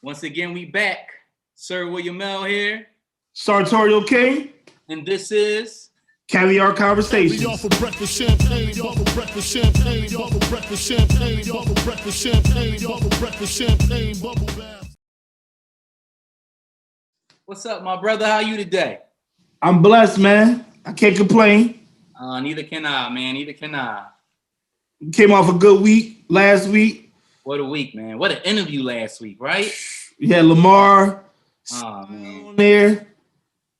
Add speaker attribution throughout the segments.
Speaker 1: Once again, we back. Sir William L here.
Speaker 2: Sartorial King.
Speaker 1: And this is
Speaker 2: Caviar Conversation.
Speaker 3: We offer breakfast champagne, offer breakfast champagne, offer breakfast champagne, offer breakfast champagne, offer breakfast champagne, bubble bath.
Speaker 1: What's up, my brother? How you today?
Speaker 2: I'm blessed, man. I can't complain.
Speaker 1: Neither can I, man. Neither can I.
Speaker 2: Came off a good week last week.
Speaker 1: What a week, man. What an interview last week, right?
Speaker 2: Yeah, Lamar
Speaker 1: man.
Speaker 2: on there.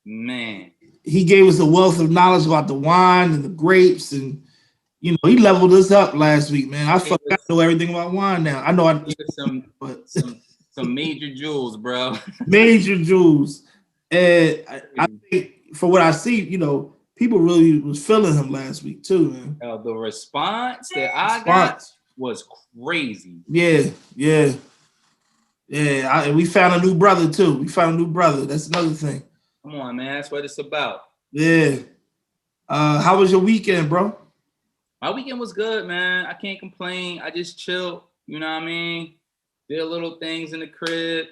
Speaker 1: Man.
Speaker 2: He gave us a wealth of knowledge about the wine and the grapes, and he leveled us up last week, man. I know everything about wine now. I know
Speaker 1: some major jewels, bro.
Speaker 2: Major jewels. And I think for what I see, people really was feeling him last week too, man.
Speaker 1: The response that I got was crazy.
Speaker 2: Yeah. We found a new brother too. That's another thing.
Speaker 1: Come on, man. That's what it's about.
Speaker 2: Yeah. How was your weekend, bro?
Speaker 1: My weekend was good, man. I can't complain. I just chilled. You know what I mean? Did little things in the crib.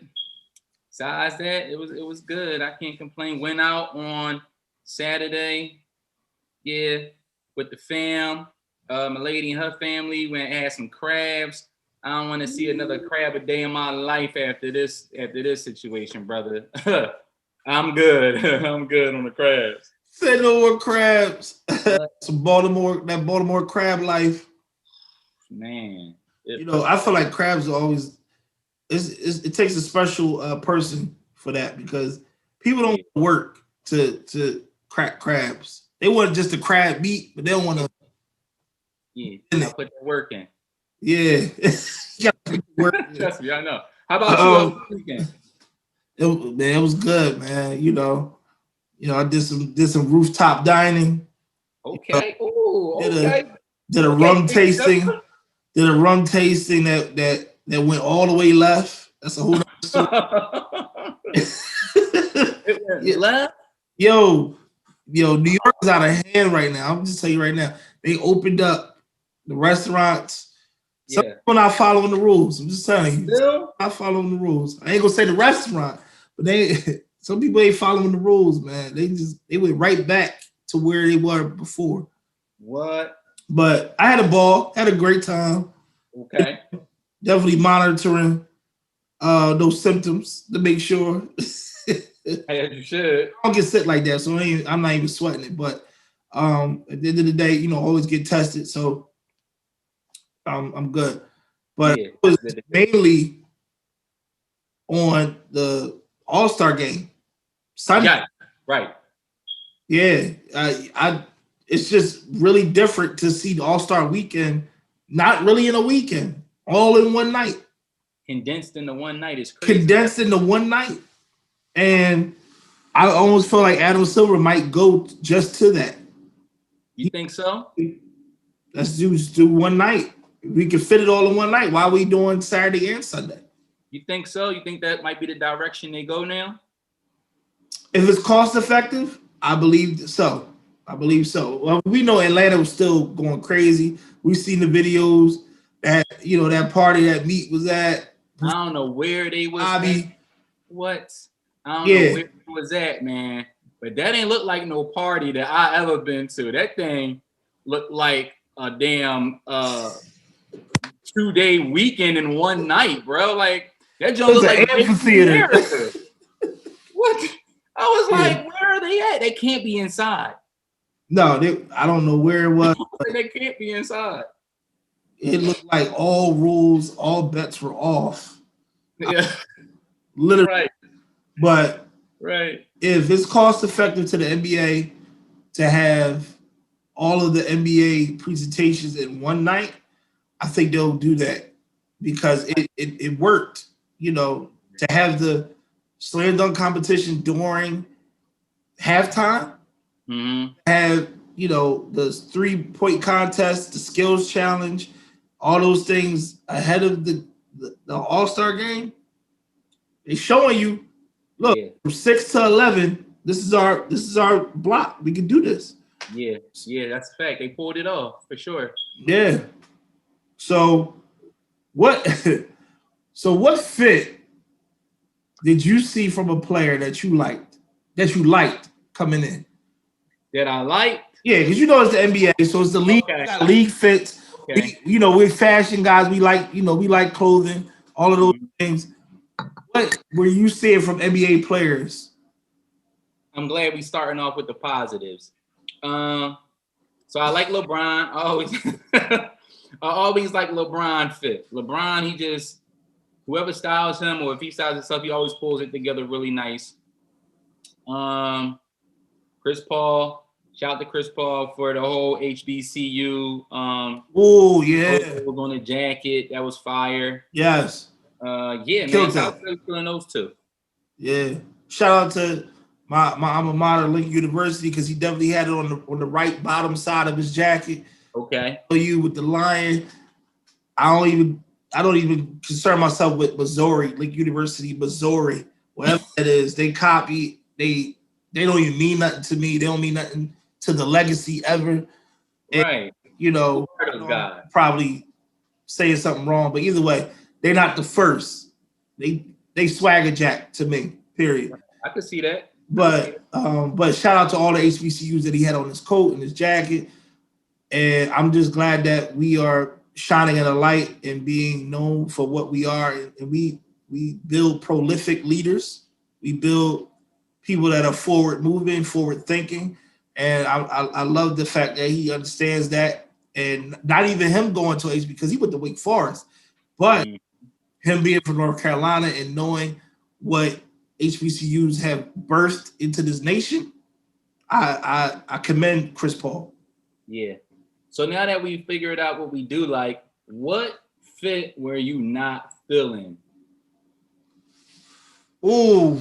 Speaker 1: Besides that, it was good. I can't complain. Went out on Saturday. Yeah, with the fam. My lady and her family went and had some crabs. I don't want to see another crab a day in my life after this situation, brother. I'm good. I'm good on the crabs.
Speaker 2: Say no more crabs. Some Baltimore crab life.
Speaker 1: Man.
Speaker 2: I feel like crabs are always it takes a special person for that, because people don't work to crack crabs. They want just the crab meat, but they don't want to.
Speaker 1: Yeah, I put the work in.
Speaker 2: Yeah. You gotta work in.
Speaker 1: Trust me, I know. How about you over the weekend?
Speaker 2: It was good, man. I did some rooftop dining.
Speaker 1: Okay. Okay.
Speaker 2: Did a rum tasting. Did a rum tasting that went all the way left. That's a whole other story.
Speaker 1: It went left?
Speaker 2: Yo, New York is out of hand right now. I'm just telling you right now. They opened up the restaurants. Some people not following the rules. I'm just telling you.
Speaker 1: Still?
Speaker 2: Not following the rules. I ain't gonna say the restaurant, but some people ain't following the rules, man. They went right back to where they were before.
Speaker 1: What?
Speaker 2: But I had a ball, had a great time.
Speaker 1: Okay.
Speaker 2: Definitely monitoring those symptoms to make sure.
Speaker 1: As you should.
Speaker 2: I don't get sick like that, so I'm not even sweating it. But at the end of the day, always get tested, so I'm good. But it was mainly on the All-Star game Sunday.
Speaker 1: Yeah, right.
Speaker 2: Yeah, it's just really different to see the All-Star weekend, not really in a weekend, all in one night.
Speaker 1: Condensed into one night is crazy.
Speaker 2: Condensed into one night. And I almost feel like Adam Silver might go just to that.
Speaker 1: You think so?
Speaker 2: Let's do one night. We can fit it all in one night. Why are we doing Saturday and Sunday?
Speaker 1: You think so? You think that might be the direction they go now?
Speaker 2: If it's cost effective, I believe so. Well, we know Atlanta was still going crazy. We've seen the videos that that party that Meat was at.
Speaker 1: I don't know where they was at. What? I don't know where it was at, man. But that ain't look like no party that I ever been to. That thing looked like a damn 2-day weekend in one night, bro. Like that joint was like
Speaker 2: amphitheater.
Speaker 1: What? I was like, where are they at? They can't be inside.
Speaker 2: No, I don't know where it was.
Speaker 1: They can't be inside.
Speaker 2: It looked like all rules, all bets were off.
Speaker 1: Yeah.
Speaker 2: Literally.
Speaker 1: Right.
Speaker 2: But
Speaker 1: if
Speaker 2: it's cost effective to the NBA to have all of the NBA presentations in one night, I think they'll do that, because it worked, to have the slam dunk competition during halftime, have, the 3-point contest, the skills challenge, all those things ahead of the All-Star game. They're showing you, look, from 6 to 11, this is our block. We can do this.
Speaker 1: Yeah, that's a fact. They pulled it off for sure.
Speaker 2: Yeah. So what fit did you see from a player that you liked coming in?
Speaker 1: That I liked.
Speaker 2: Yeah, because you know it's the NBA, so it's the league.
Speaker 1: Okay.
Speaker 2: We got league fits.
Speaker 1: Okay.
Speaker 2: We're fashion guys. We like clothing, all of those things. What were you seeing from NBA players?
Speaker 1: I'm glad we starting off with the positives. So I like LeBron. I always like LeBron fit. LeBron, he just whoever styles him or if he styles himself, he always pulls it together really nice. Chris Paul. Shout out to Chris Paul for the whole HBCU.
Speaker 2: Oh yeah,
Speaker 1: on the jacket that was fire.
Speaker 2: Yes.
Speaker 1: Yeah,
Speaker 2: Killed
Speaker 1: man. I was feeling those two.
Speaker 2: Yeah. Shout out to my alma mater, Lincoln University, because he definitely had it on the right bottom side of his jacket.
Speaker 1: Okay.
Speaker 2: You with the lion. I don't even concern myself with Missouri, Lincoln University, Missouri, whatever it is. They copy. They don't even mean nothing to me. They don't mean nothing to the legacy ever.
Speaker 1: Right.
Speaker 2: And, probably saying something wrong, but either way, they're not the first. They swagger jack to me. Period.
Speaker 1: I could see that.
Speaker 2: But shout out to all the HBCUs that he had on his coat and his jacket, and I'm just glad that we are shining in a light and being known for what we are, and we build prolific leaders. We build people that are forward moving, forward thinking, and I love the fact that he understands that, and not even him going to HBCU because he went to Wake Forest, but him being from North Carolina and knowing what HBCUs have birthed into this nation, I commend Chris Paul.
Speaker 1: Yeah. So now that we figured out what we do like, what fit were you not feeling?
Speaker 2: Ooh.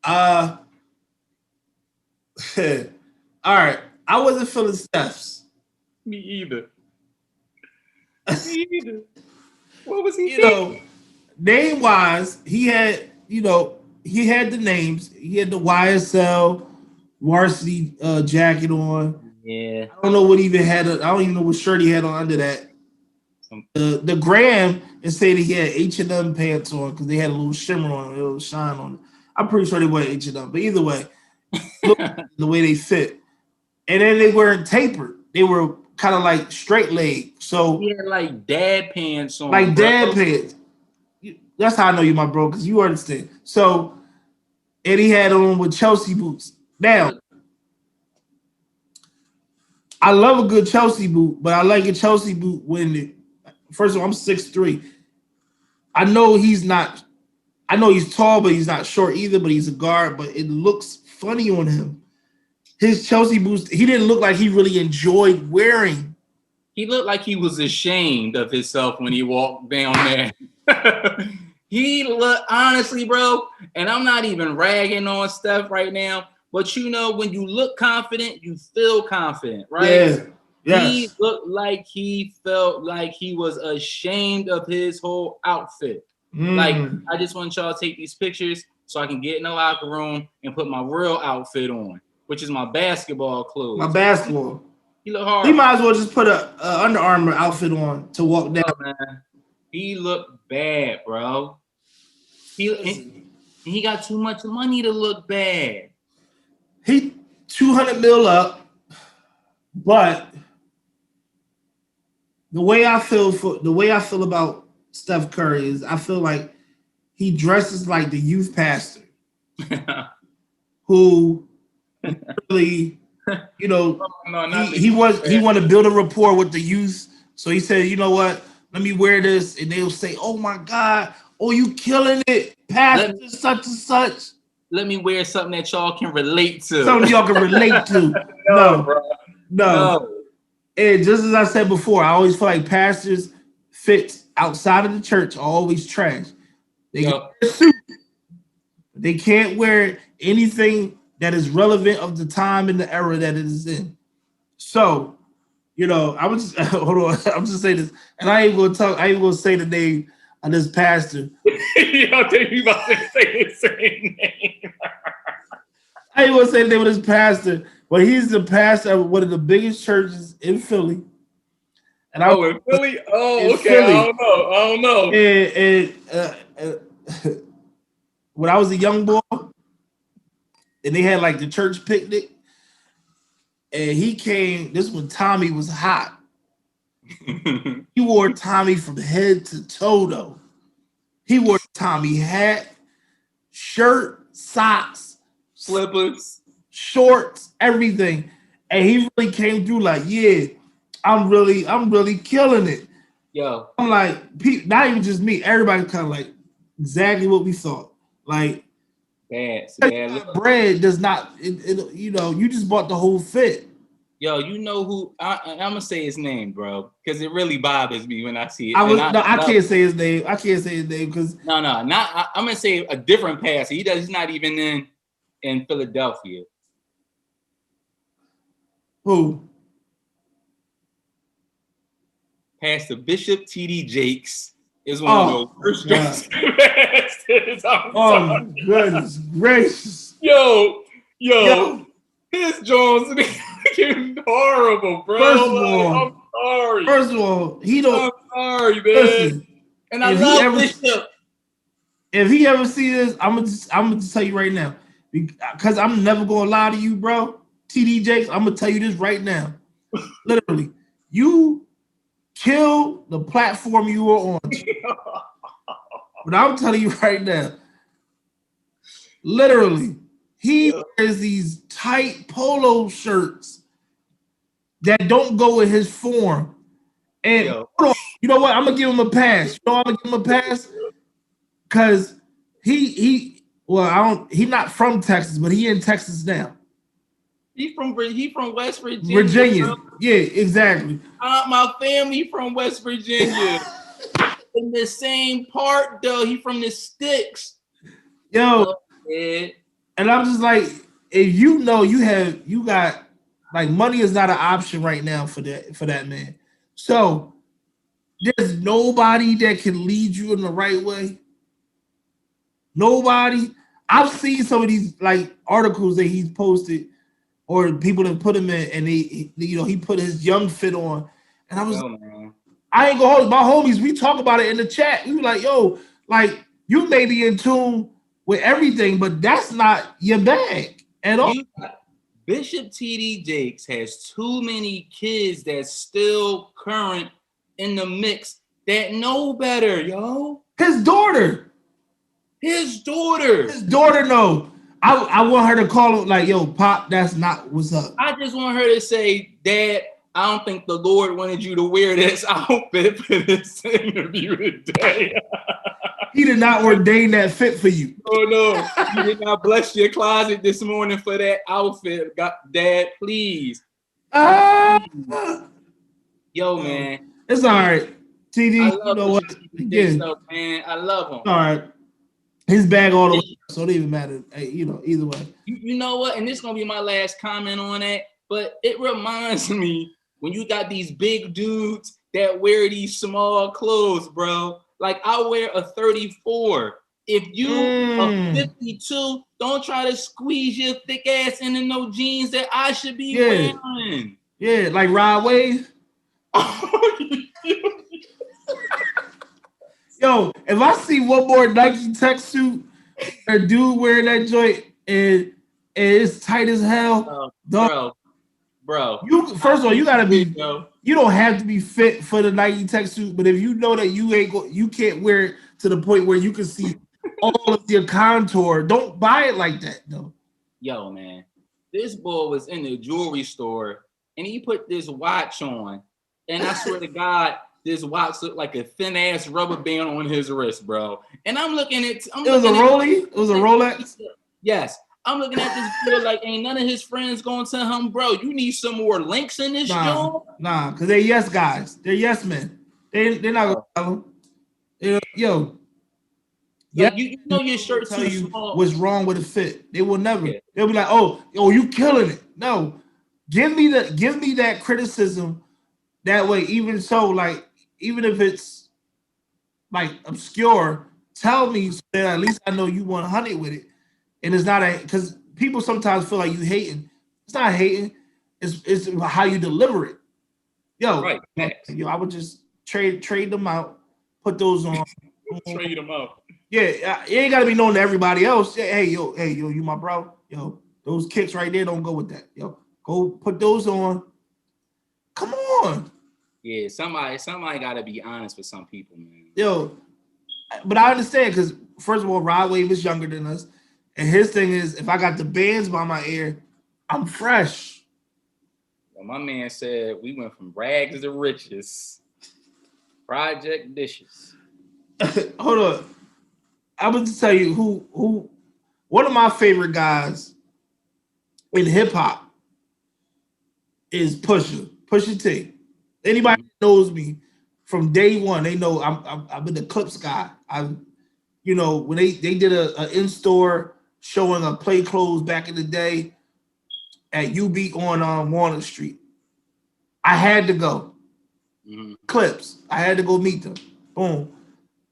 Speaker 2: All right. I wasn't feeling Steph's.
Speaker 1: Me either. Me either. What was he
Speaker 2: name wise, he had the names. He had the YSL varsity jacket on.
Speaker 1: Yeah.
Speaker 2: I don't know what even had. I don't even know what shirt he had on under that. The Graham and say that he had H&M pants on because they had a little shimmer on it, a little shine on it. I'm pretty sure they were H&M, but either way, look the way they fit. And then they weren't tapered. They were kind of like straight leg. So
Speaker 1: he had like dad pants on.
Speaker 2: Like dad pants. That's how I know you, my bro, because you understand. So, and he had on with Chelsea boots. Now, I love a good Chelsea boot, but I like a Chelsea boot first of all, I'm 6'3". I know he's tall, but he's not short either, but he's a guard, but it looks funny on him. His Chelsea boots, he didn't look like he really enjoyed wearing.
Speaker 1: He looked like he was ashamed of himself when he walked down there. He looked, honestly, bro, and I'm not even ragging on Steph right now, but when you look confident, you feel confident, right?
Speaker 2: Yeah. Yes.
Speaker 1: He looked like he felt like he was ashamed of his whole outfit. Like, I just want y'all to take these pictures so I can get in the locker room and put my real outfit on, which is my basketball clothes.
Speaker 2: My basketball.
Speaker 1: He looked hard.
Speaker 2: He might as well just put a Under Armour outfit on to walk down.
Speaker 1: Oh, man. He looked bad, bro. He got too much money to look bad.
Speaker 2: He 200 mil up, but the way I feel about Steph Curry is I feel like he dresses like the youth pastor who really, he want to build a rapport with the youth. So he said, you know what? Let me wear this, and they'll say, "Oh my God, oh you killing it, pastor such and such."
Speaker 1: Let me wear something that y'all can relate to.
Speaker 2: Something y'all can relate to. No. And just as I said before, I always feel like pastors fit outside of the church are always trash. They can wear a suit. They can't wear anything that is relevant of the time and the era that it is in. So, I was just hold on. I'm just saying this, and I ain't gonna say the name of this pastor.
Speaker 1: Y'all think you about to say the same name?
Speaker 2: I ain't gonna say the name of this pastor, but he's the pastor of one of the biggest churches in Philly. And
Speaker 1: in Philly? Oh, okay. Philly. I don't know.
Speaker 2: And when I was a young boy, and they had like the church picnic, and he came. This when Tommy was hot. He wore Tommy from head to toe, though. He wore Tommy hat, shirt, socks,
Speaker 1: Slippers,
Speaker 2: shorts, everything. And he really came through like, yeah, I'm really killing it.
Speaker 1: yo.
Speaker 2: I'm like, not even just me, everybody kind of like exactly what we thought. Like,
Speaker 1: Bad look.
Speaker 2: bread does not, you just bought the whole fit.
Speaker 1: Yo, you know who? I'm gonna say his name, bro, because it really bothers me when I see it.
Speaker 2: I can't say his name. I can't say his name because
Speaker 1: I'm gonna say a different passer. He's not even in Philadelphia.
Speaker 2: Who?
Speaker 1: Pastor Bishop T.D. Jakes is one of the worst pastors.
Speaker 2: Oh my goodness gracious!
Speaker 1: Yo. His Jones is horrible, bro. I'm sorry.
Speaker 2: First of all, he don't.
Speaker 1: I'm sorry, man.
Speaker 2: Listen,
Speaker 1: and I love Bishop.
Speaker 2: If he ever see this, I'm gonna just tell you right now, because I'm never gonna lie to you, bro. TD Jakes, I'm gonna tell you this right now. Literally, you kill the platform you were on. But I'm telling you right now, literally, he wears these tight polo shirts that don't go with his form. And hold on, you know what? I'm gonna give him a pass. I'm gonna give him a pass because he's not from Texas, but he in Texas now.
Speaker 1: He from West Virginia.
Speaker 2: Yeah, exactly.
Speaker 1: My family from West Virginia. In the same part though, he from the sticks.
Speaker 2: Yo, and I'm just like, if you got like money is not an option right now for that man. So there's nobody that can lead you in the right way. Nobody. I've seen some of these like articles that he's posted or people that put him in, and he put his young fit on, and I was,
Speaker 1: man.
Speaker 2: I ain't gonna hold my homies. We talk about it in the chat. We were like, yo, like you may be in tune with everything, but that's not your bag at all.
Speaker 1: Bishop T.D. Jakes has too many kids that's still current in the mix that know better, yo.
Speaker 2: His daughter. No. I want her to call him like, yo, Pop, that's not what's up.
Speaker 1: I just want her to say, Dad, I don't think the Lord wanted you to wear this outfit for this interview today.
Speaker 2: He did not ordain that fit for you.
Speaker 1: Oh, no. You did not bless your closet this morning for that outfit. Dad, please. Yo, man.
Speaker 2: It's all right. TD, you know what?
Speaker 1: Again, man, I love him.
Speaker 2: All right. His bag all the way, so it don't even matter. Hey, either way.
Speaker 1: You know what? And this is going to be my last comment on that, but it reminds me when you got these big dudes that wear these small clothes, bro. Like I wear a 34. If you are 52, don't try to squeeze your thick ass into no jeans that I should be wearing.
Speaker 2: Yeah, like Rod Wave. Yo, if I see one more Nike tech suit, a dude wearing that joint and it's tight as hell,
Speaker 1: bro.
Speaker 2: You first of all, you gotta be. You don't have to be fit for the Nike tech suit, but if you know that you can't wear it to the point where you can see all of your contour, don't buy it like that, though.
Speaker 1: Yo, man, this boy was in the jewelry store and he put this watch on, and I swear to God, this watch looked like a thin ass rubber band on his wrist, bro. And I'm looking at. It
Speaker 2: was a Rolex. It was a Rolex.
Speaker 1: Yes. I'm looking at this boy like ain't none of his friends going to him, bro. You need some more links in this joint.
Speaker 2: Nah, because they're yes guys. They're yes men. They're not gonna tell them. Yo.
Speaker 1: Yeah, you know your shirt too small.
Speaker 2: What's wrong with the fit? They will never. Yeah. They'll be like, oh, you killing it. No, give me that criticism. That way, even if it's like obscure, tell me so that at least I know you 100 with it. And it's not because people sometimes feel like you hating. It's not hating. It's how you deliver it. Yo,
Speaker 1: right.
Speaker 2: I would just trade them out, put those on.
Speaker 1: Trade them out.
Speaker 2: Yeah, it ain't gotta be known to everybody else. Hey, yo, you my bro. Yo, those kicks right there don't go with that. Yo, go put those on. Come on.
Speaker 1: Yeah, somebody gotta be honest with some people, man.
Speaker 2: Yo, but I understand because first of all, Rod Wave is younger than us. And his thing is if I got the bands by my ear, I'm fresh.
Speaker 1: Well, my man said we went from rags to riches. Project Dishes.
Speaker 2: Hold on. I'm going to tell you who one of my favorite guys in hip hop is Pusha T. Anybody that knows me from day one, they know I've been the Clips guy. When they did a in-store showing of play clothes back in the day at UB on Walnut Street, I had to go. Clips, I had to go meet them. Boom.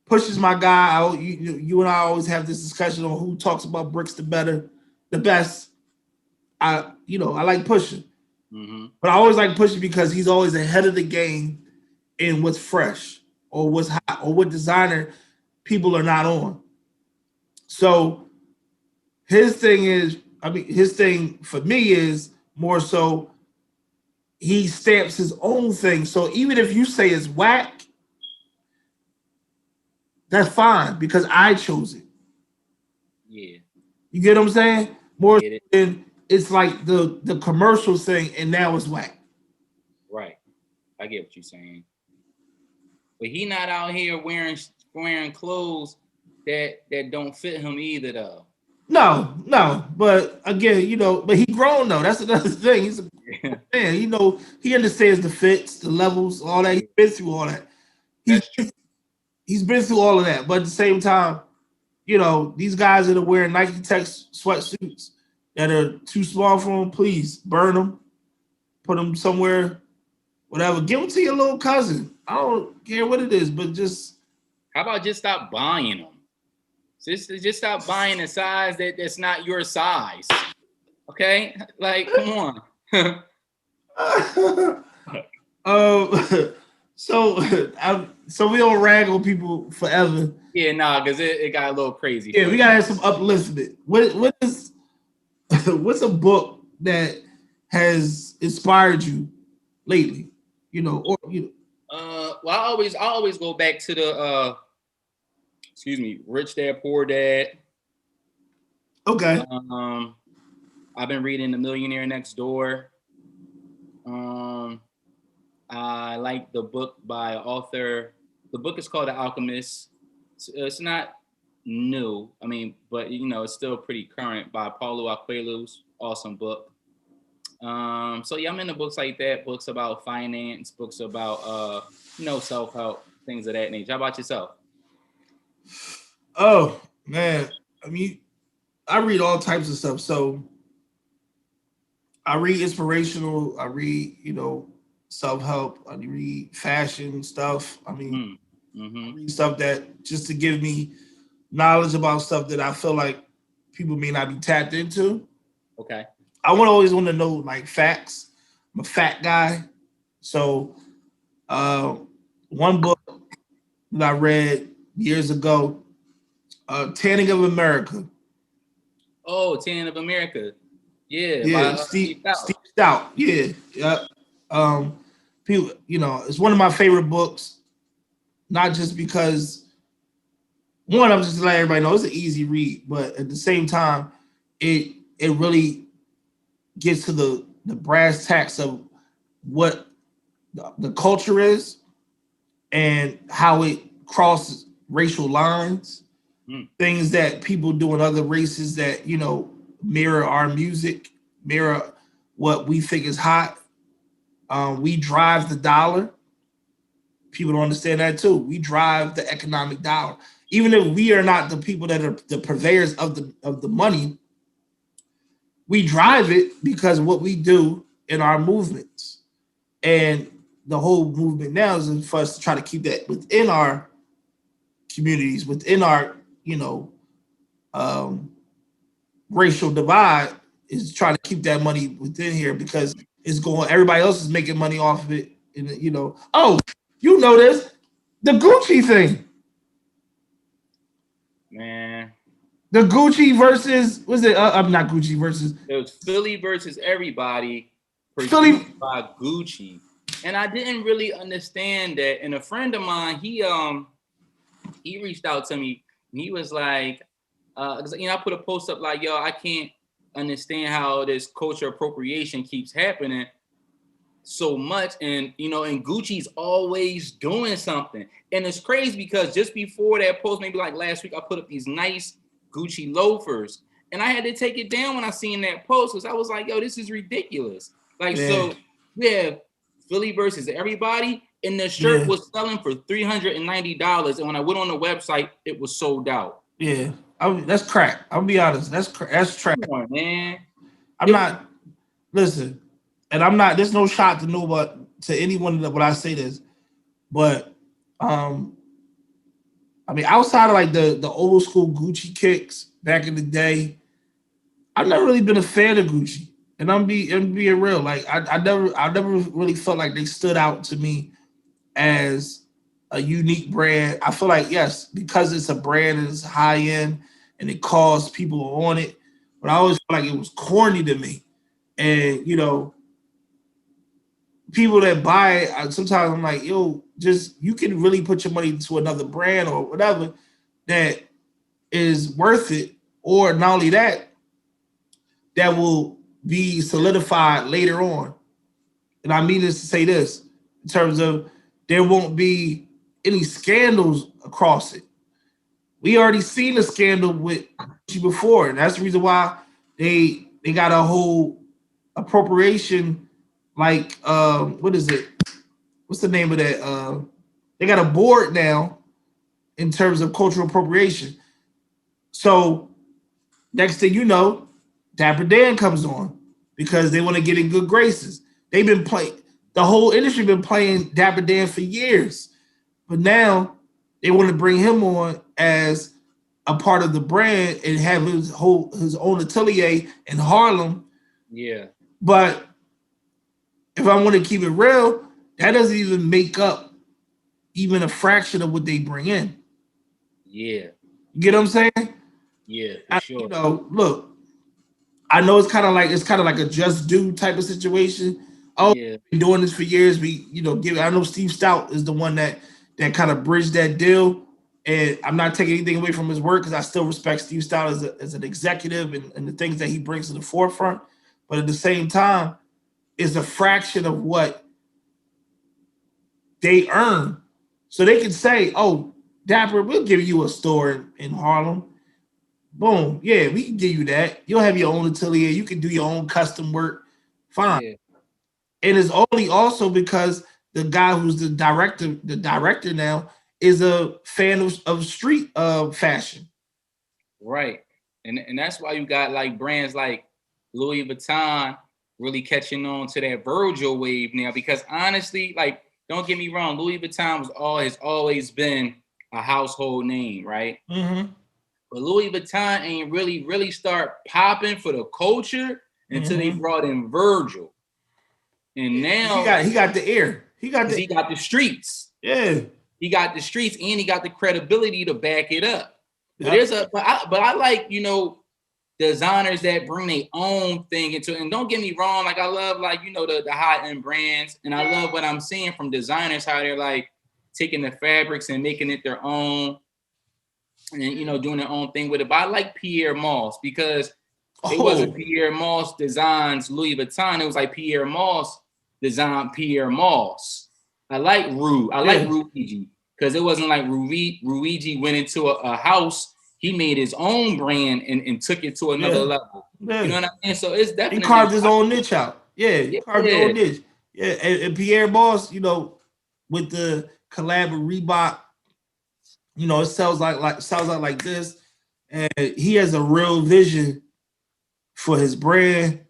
Speaker 2: Push is my guy. You and I always have this discussion on who talks about bricks the best. I like Pusha. But I always like Pusha because he's always ahead of the game in what's fresh or what's hot or what designer people are not on. So his thing for me is more so he stamps his own thing. So even if you say it's whack, that's fine because I chose it.
Speaker 1: Yeah.
Speaker 2: You get what I'm saying? More than it's like the commercial thing and now it's whack.
Speaker 1: Right. I get what you're saying. But he not out here wearing clothes that don't fit him either though.
Speaker 2: No. But again, but he grown though. That's another thing. He's a man, he understands the fits, the levels, all that. He's been through all that. He's been through all of that. But at the same time, these guys that are wearing Nike Tech sweatsuits that are too small for them, please burn them, put them somewhere, whatever. Give them to your little cousin. I don't care what it is, but just.
Speaker 1: How about just stop buying them? Just stop buying a size that's not your size. Okay? Like, come
Speaker 2: on. So we don't rag on people forever.
Speaker 1: Yeah, because it got a little crazy.
Speaker 2: Yeah, we gotta have some upliftment. What's a book that has inspired you lately?
Speaker 1: Well, I always go back to the Rich Dad Poor Dad.
Speaker 2: Okay.
Speaker 1: I've been reading The Millionaire Next Door. I like the book by author. The book is called The Alchemist. It's not new, but it's still pretty current, by Paulo Coelho's awesome book. So yeah, I'm into books like that, books about finance, books about self-help, things of that nature. How about yourself?
Speaker 2: Oh man, I read all types of stuff. So I read inspirational, I read, self-help, I read fashion stuff. I read stuff that just to give me knowledge about stuff that I feel like people may not be tapped into.
Speaker 1: Okay.
Speaker 2: I always want to know like facts. I'm a fact guy. So one book that I read years ago, Tanning of America.
Speaker 1: Oh, Tanning of America. Yeah.
Speaker 2: Yeah, Steve Stout. Yeah. People, it's one of my favorite books, not just because one, I'm just letting everybody know it's an easy read, but at the same time, it really gets to the brass tacks of what the culture is and how it crosses racial lines, things that people do in other races that, mirror our music, mirror what we think is hot. We drive the dollar. People don't understand that too. We drive the economic dollar. Even if we are not the people that are the purveyors of the money, we drive it because of what we do in our movements. And the whole movement now is for us to try to keep that within our communities, within our, racial divide, is trying to keep that money within here because everybody else is making money off of it. And, this, the Gucci thing.
Speaker 1: Man.
Speaker 2: The Gucci versus was it? I'm not Gucci versus.
Speaker 1: It was Philly versus everybody,
Speaker 2: Philly.
Speaker 1: produced by Gucci, and I didn't really understand that. And a friend of mine, he reached out to me. And he was like, because I put a post up like, yo, I can't understand how this culture appropriation keeps happening so much, and and Gucci's always doing something, and it's crazy because just before that post, maybe like last week, I put up these nice Gucci loafers, and I had to take it down when I seen that post because I was like, yo, this is ridiculous. Like, so we have Philly versus everybody, and the shirt was selling for $390, and when I went on the website, it was sold out.
Speaker 2: Yeah, that's crack. I'll be honest, that's trash.
Speaker 1: Come on, man.
Speaker 2: I'm not. Listen. And I'm not. There's no shot to anyone when I say this, but I mean, outside of like the old school Gucci kicks back in the day, I've never really been a fan of Gucci, and I'm being real. Like I never really felt like they stood out to me as a unique brand. I feel like yes, because it's a brand and it's high end and it costs people on it, but I always felt like it was corny to me, and people that buy it, sometimes I'm like, yo, just you can really put your money into another brand or whatever that is worth it, or not only that, that will be solidified later on. And I mean this to say this in terms of there won't be any scandals across it. We already seen a scandal with Gucci before, and that's the reason why they got a whole appropriation. Like, what is it? What's the name of that? They got a board now in terms of cultural appropriation. So next thing you know, Dapper Dan comes on because they want to get in good graces. They've been playing, the whole industry been playing Dapper Dan for years, but now they want to bring him on as a part of the brand and have his own atelier in Harlem.
Speaker 1: Yeah,
Speaker 2: but if I want to keep it real, that doesn't even make up even a fraction of what they bring in.
Speaker 1: Yeah.
Speaker 2: You get what I'm saying?
Speaker 1: Yeah, for sure.
Speaker 2: Look, I know it's kind of like a just do type of situation. Oh, we've been doing this for years. I know Steve Stout is the one that kind of bridged that deal. And I'm not taking anything away from his work because I still respect Steve Stout as an executive and the things that he brings to the forefront. But at the same time, is a fraction of what they earn. So they can say, oh, Dapper, we'll give you a store in Harlem. Boom. Yeah, we can give you that. You'll have your own atelier. You can do your own custom work. Fine. Yeah. And it's only also because the guy who's the director now is a fan of street fashion.
Speaker 1: Right. And that's why you got like brands like Louis Vuitton really catching on to that Virgil wave now, because honestly, like, don't get me wrong, Louis Vuitton has always been a household name, right?
Speaker 2: Mm-hmm.
Speaker 1: But Louis Vuitton ain't really start popping for the culture until they brought in Virgil. And now
Speaker 2: he got the air. He got
Speaker 1: the streets.
Speaker 2: Yeah.
Speaker 1: He got the streets and he got the credibility to back it up. Yep. But I like, designers that bring their own thing into it. And don't get me wrong, like I love the high-end brands, and I love what I'm seeing from designers, how they're like taking the fabrics and making it their own and doing their own thing with it. But I like Pierre Moss because it wasn't Pierre Moss designs Louis Vuitton, it was like Pierre Moss designed Pierre Moss. I like Ruigi because it wasn't like Ruigi went into a house. He made his own brand and took it to another level. Yeah. You know what I mean? So it's definitely...
Speaker 2: He carved his own niche out. Yeah, he carved his own niche. Yeah, and Pierre Moss, with the collab with Reebok, it sounds like this. And he has a real vision for his brand.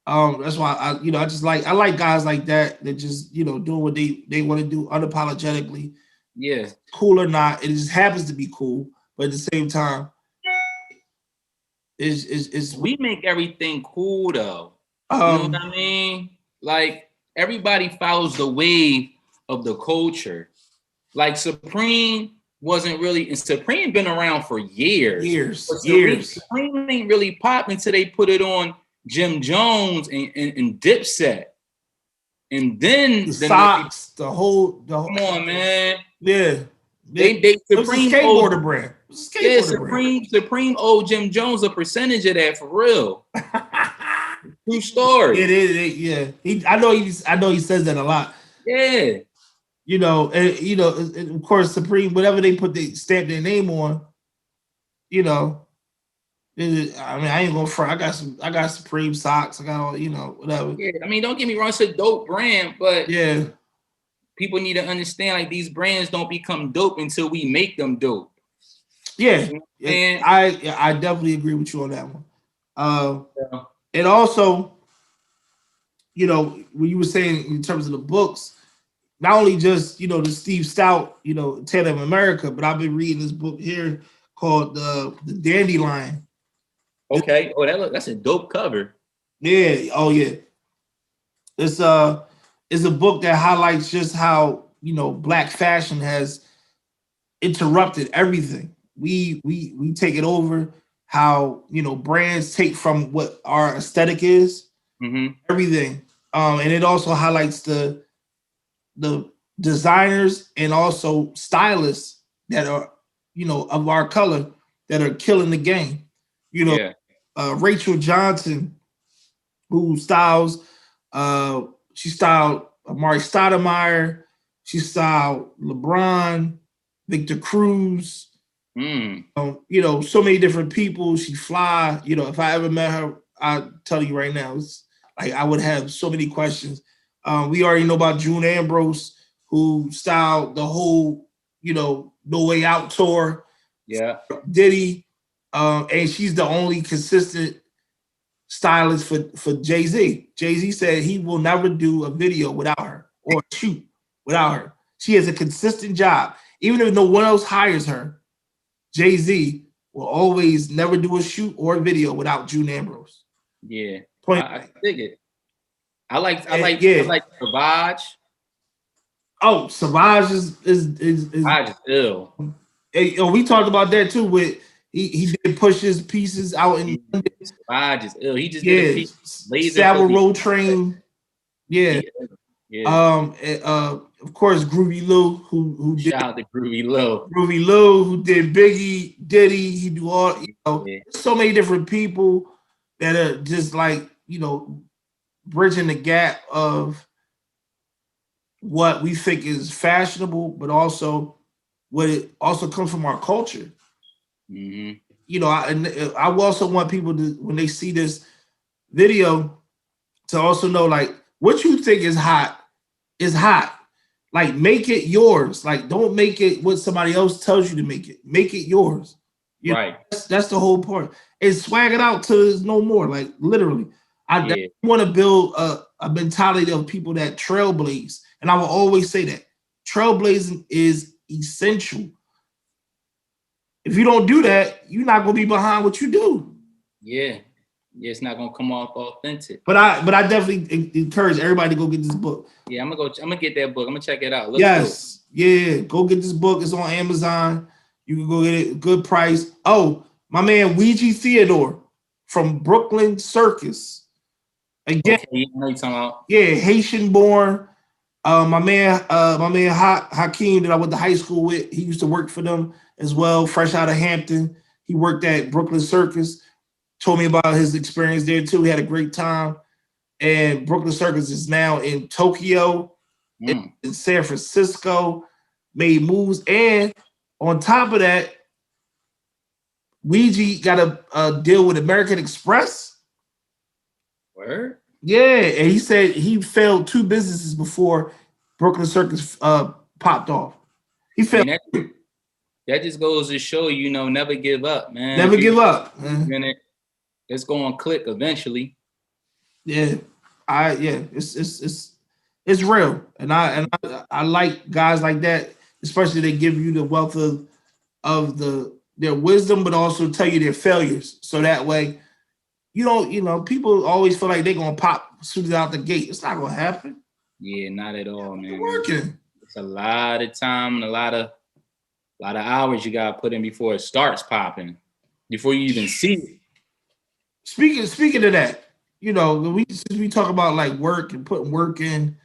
Speaker 2: That's why I like guys like that just, doing what they want to do unapologetically.
Speaker 1: Yeah.
Speaker 2: Cool or not, it just happens to be cool. But at the same time, is
Speaker 1: we make everything cool though. You know what I mean? Like everybody follows the wave of the culture. Like Supreme wasn't really, and Supreme been around for years. But
Speaker 2: Years.
Speaker 1: Supreme ain't really popped until they put it on Jim Jones and Dipset. And then
Speaker 2: the socks, the whole
Speaker 1: come on, man.
Speaker 2: Yeah.
Speaker 1: They Supreme
Speaker 2: skateboarder brand.
Speaker 1: Supreme owed Jim Jones a percentage of that for real. True story.
Speaker 2: Yeah. I know he says that a lot.
Speaker 1: Yeah.
Speaker 2: You know, and of course Supreme, whatever they stamp their name on, you know. I mean, I ain't gonna front. I got Supreme socks. I got all, whatever.
Speaker 1: Yeah, I mean, don't get me wrong, it's a dope brand, but
Speaker 2: yeah,
Speaker 1: people need to understand like these brands don't become dope until we make them dope.
Speaker 2: Yeah, and I definitely agree with you on that one.
Speaker 1: Yeah.
Speaker 2: And also, when you were saying in terms of the books, not only just the Steve Stout, Tale of America, but I've been reading this book here called the Dandelion.
Speaker 1: Okay. Oh, that's a dope cover.
Speaker 2: Yeah. Oh, yeah. It's a book that highlights just how Black fashion has interrupted everything. We take it over. How brands take from what our aesthetic is, everything. And it also highlights the designers and also stylists that are of our color that are killing the game. Rachel Johnson, who styles, she styled Amari Stoudemire, she styled LeBron, Victor Cruz, so many different people. She fly. If I ever met her, I'll tell you right now, it's like I would have so many questions. We already know about June Ambrose, who styled the whole, No Way Out tour.
Speaker 1: Yeah.
Speaker 2: Diddy. And she's the only consistent stylist for Jay-Z. Jay-Z said he will never do a video without her or shoot without her. She has a consistent job. Even if no one else hires her, Jay-Z will always never do a shoot or a video without June Ambrose.
Speaker 1: Yeah. I dig it. I like Savage.
Speaker 2: Oh, Savage is
Speaker 1: Savage is ill.
Speaker 2: We talked about that too. With he did push his pieces out in
Speaker 1: Savage is ill. He just did a piece.
Speaker 2: Savile Row Train. Yeah. Of course, Groovy Lou, who did
Speaker 1: shout out to Groovy Lou.
Speaker 2: Groovy Lou, who did Biggie, Diddy. He do all. So many different people that are just like bridging the gap of what we think is fashionable, but also what it also comes from our culture. I also want people to, when they see this video, to also know like what you think is hot is hot. Like make it yours. Like don't make it what somebody else tells you to make it. Make it yours.
Speaker 1: Right.
Speaker 2: That's the whole point. And swag it out till there's no more. Like literally. I want to build a mentality of people that trailblaze. And I will always say that trailblazing is essential. If you don't do that, you're not going to be behind what you do.
Speaker 1: Yeah. Yeah, it's not gonna come off authentic.
Speaker 2: But I definitely encourage everybody to go get this book.
Speaker 1: Yeah, I'm gonna get that book. I'm gonna check it out.
Speaker 2: Go get this book. It's on Amazon. You can go get it, good price. Oh, my man Ouija Theodore from Brooklyn Circus. Again,
Speaker 1: I know you're talking about.
Speaker 2: Yeah, Haitian born. My man Hakeem that I went to high school with. He used to work for them as well. Fresh out of Hampton, he worked at Brooklyn Circus. Told me about his experience there too. He had a great time. And Brooklyn Circus is now in Tokyo, in San Francisco, made moves. And on top of that, Ouija got a deal with American Express.
Speaker 1: Where?
Speaker 2: Yeah, and he said he failed 2 businesses before Brooklyn Circus popped off. He failed.
Speaker 1: That just goes to show never give up, man.
Speaker 2: Never give up.
Speaker 1: It's going to click eventually.
Speaker 2: Yeah, it's real, and I like guys like that, especially they give you the wealth of their wisdom, but also tell you their failures, so that way you don't. People always feel like they're gonna pop as soon as out the gate. It's not gonna happen.
Speaker 1: Yeah, not at all, man.
Speaker 2: It's working.
Speaker 1: It's a lot of time and a lot of A lot of hours you gotta put in before it starts popping, before you even see it.
Speaker 2: Speaking of that, you know, since we talk about like work and putting work in,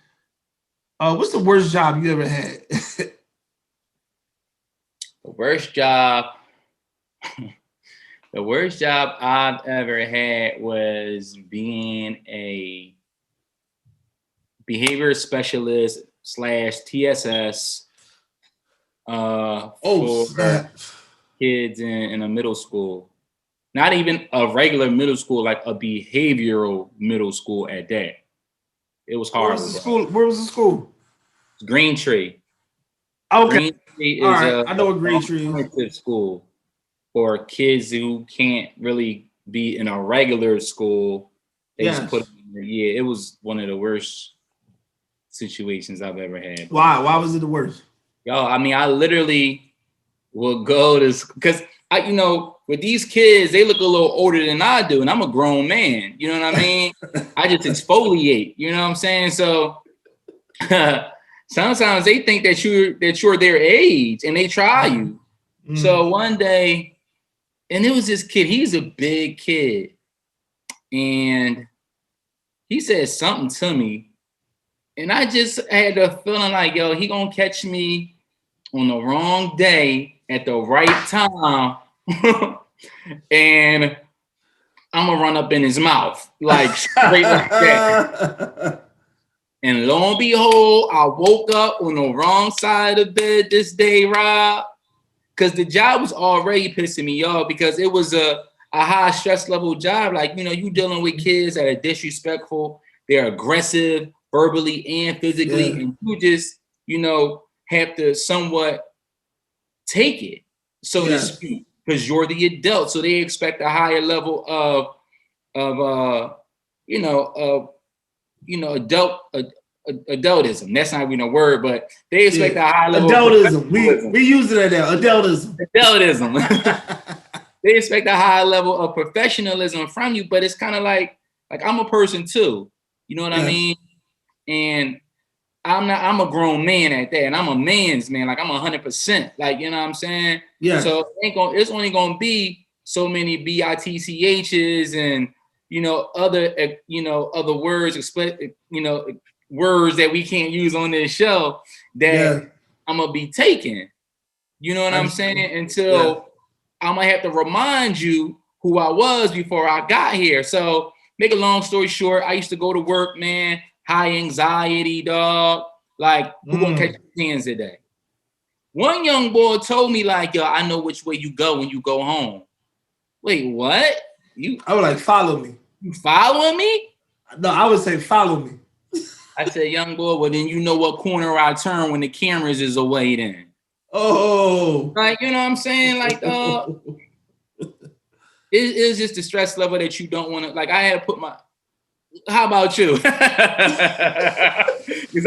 Speaker 2: what's the worst job you ever had?
Speaker 1: The worst job, the worst job I've ever had was being a behavior specialist / TSS for
Speaker 2: Snap.
Speaker 1: kids in a middle school. Not even a regular middle school, like a behavioral middle school at that. It was
Speaker 2: Where
Speaker 1: horrible.
Speaker 2: was the school? Where was the school?
Speaker 1: Green Tree.
Speaker 2: Okay.
Speaker 1: Green Tree
Speaker 2: All
Speaker 1: is
Speaker 2: right. I know what Green Tree is.
Speaker 1: alternative school for kids who can't really be in a regular school. They just put them in there. Yeah, it was one of the worst situations I've ever had.
Speaker 2: Why? Why was it the worst?
Speaker 1: Yo, I mean, I literally will go to, because you know, with these kids, they look a little older than I do, and I'm a grown man. You know what I mean? I just exfoliate. You know what I'm saying? So sometimes they think that you're their age, and they try you. So one day, and it was this kid. He's a big kid, and he said something to me, and I just had the feeling like, yo, he gonna catch me on the wrong day at the right time. And I'm gonna run up in his mouth, like straight like that. And lo and behold, I woke up on the wrong side of the bed this day, Rob, because the job was already pissing me off because it was a high stress level job. Like, you know, you dealing with kids that are disrespectful, they're aggressive verbally and physically, and you just, you know, have to somewhat take it, so to speak, because you're the adult. So they expect a higher level of adultism. That's not even a word, but they expect a high level
Speaker 2: adultism. We use it now.
Speaker 1: Adultism. They expect a high level of professionalism from you, but it's kind of like I'm a person too. You know what I mean? And I'm a grown man at that, and I'm a man's man. Like, I'm 100%. Like, you know what I'm saying?
Speaker 2: Yeah.
Speaker 1: So it's only gonna be so many bitchs and other words, words that we can't use on this show that I'm gonna be taking. You know what I'm saying? Until I'm gonna have to remind you who I was before I got here. So, make a long story short, I used to go to work, man. High anxiety, dog. Like, who gonna catch your hands today? One young boy told me, like, yo, I know which way you go when you go home. Wait, what?
Speaker 2: I was like, follow me.
Speaker 1: You following me?
Speaker 2: No, I would say follow me.
Speaker 1: I said, young boy, well, then you know what corner I turn when the cameras is away then.
Speaker 2: Oh.
Speaker 1: Like, you know what I'm saying? Like, it's just the stress level that you don't want to, like, I had to put my, how about you? Because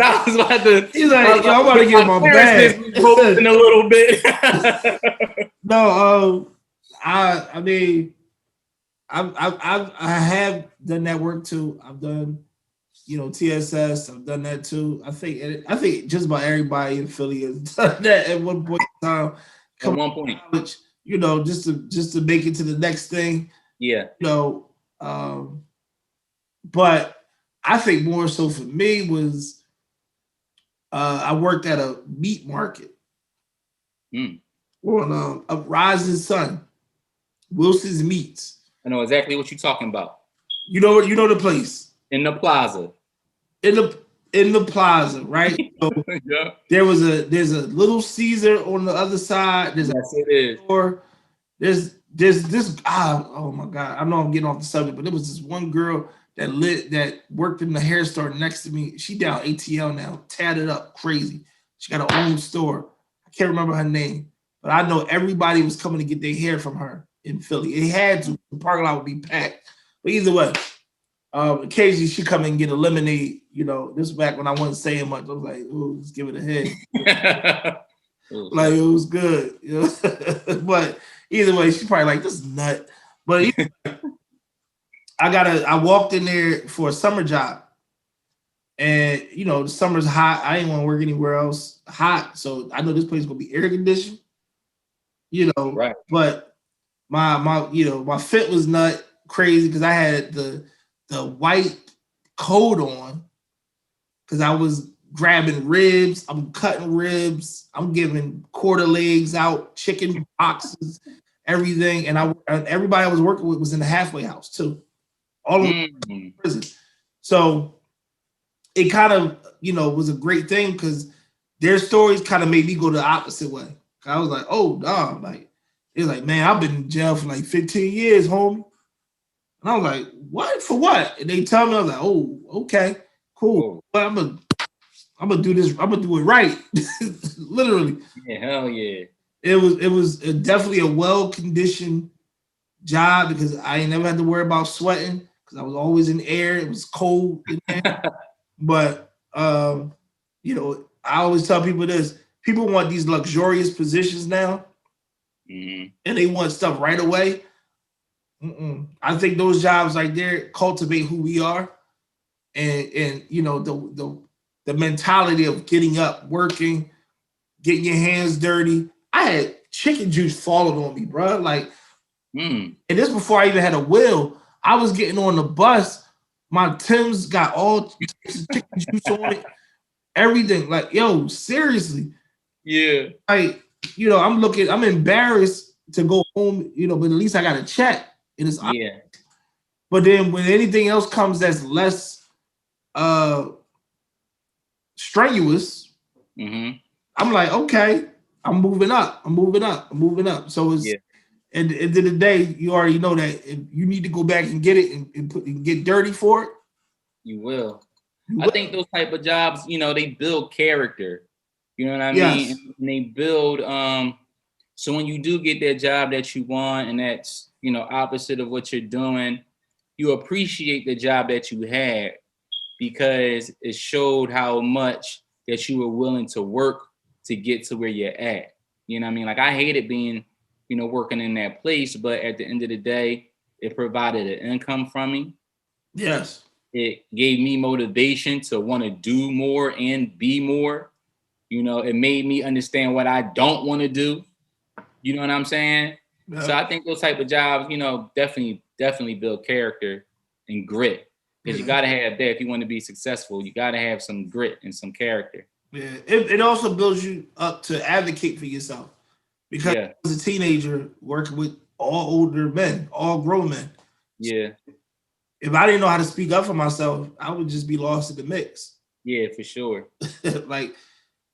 Speaker 1: I was about to.
Speaker 2: He's like, yo, I'm about to get my bag.
Speaker 1: In a little bit.
Speaker 2: No, I mean, I have done that work too. I've done, TSS. I've done that too. I think just about everybody in Philly has done that at one point in time.
Speaker 1: At one point,
Speaker 2: college, just to make it to the next thing.
Speaker 1: Yeah.
Speaker 2: But I think more so for me was I worked at a meat market on a Rising Sun, Wilson's Meats.
Speaker 1: I know exactly what you're talking about.
Speaker 2: You know the place
Speaker 1: in the plaza.
Speaker 2: In the plaza, right? So
Speaker 1: yeah.
Speaker 2: There's a Little Caesar on the other side. There's
Speaker 1: a
Speaker 2: store. There's this. Oh my God! I know I'm getting off the subject, but there was this one girl that worked in the hair store next to me. She down ATL now, tatted up, crazy. She got her own store. I can't remember her name, but I know everybody was coming to get their hair from her in Philly. It had to. The parking lot would be packed. But either way, occasionally she come and get a lemonade. This was back when I wasn't saying much. I was like, "Ooh, let's give it a head." Like, it was good, But either way, she probably like, this is nut. But I walked in there for a summer job, and the summer's hot. I didn't want to work anywhere else hot, so I know this place is gonna be air conditioned. you know.
Speaker 1: Right.
Speaker 2: But my fit was not crazy because I had the white coat on because I was grabbing ribs, I'm cutting ribs, I'm giving quarter legs out, chicken boxes, everything, and everybody I was working with was in the halfway house too, all of them prison. So it kind of was a great thing because their stories kind of made me go the opposite way. I was like, oh, dog, like it's like, man, I've been in jail for like 15 years, homie. And I was like, what? For what? And they tell me, I was like, oh, okay, cool. But I'm gonna do this, I'm gonna do it right. Literally.
Speaker 1: Yeah, hell yeah.
Speaker 2: It was definitely a well-conditioned job because I ain't never had to worry about sweating because I was always in air. It was cold in there. But I always tell people this: people want these luxurious positions now, and they want stuff right away. I think those jobs right there cultivate who we are, and the mentality of getting up, working, getting your hands dirty. I had chicken juice falling on me, bro. Like, and this before I even had a wheel. I was getting on the bus. My Tim's got all chicken juice on it. Everything. Like, yo, seriously.
Speaker 1: Yeah.
Speaker 2: Like, I'm embarrassed to go home, but at least I got a check. And it's But then when anything else comes that's less strenuous, I'm like, okay, I'm moving up. So it's at the end of the day, you already know that if you need to go back and get it and get dirty for it,
Speaker 1: you will. I think those type of jobs, they build character. You know what I mean? And they build so when you do get that job that you want and that's opposite of what you're doing, you appreciate the job that you had because it showed how much that you were willing to work to get to where you're at. You know what I mean? Like, I hated being, working in that place, but at the end of the day, it provided an income from me.
Speaker 2: Yes.
Speaker 1: It gave me motivation to want to do more and be more. It made me understand what I don't want to do. You know what I'm saying? Yeah. So I think those type of jobs, definitely build character and grit. Because you got to have that if you want to be successful. You got to have some grit and some character.
Speaker 2: Yeah, it also builds you up to advocate for yourself. Because I was a teenager working with all older men, all grown men.
Speaker 1: Yeah.
Speaker 2: If I didn't know how to speak up for myself, I would just be lost in the mix.
Speaker 1: Yeah, for sure.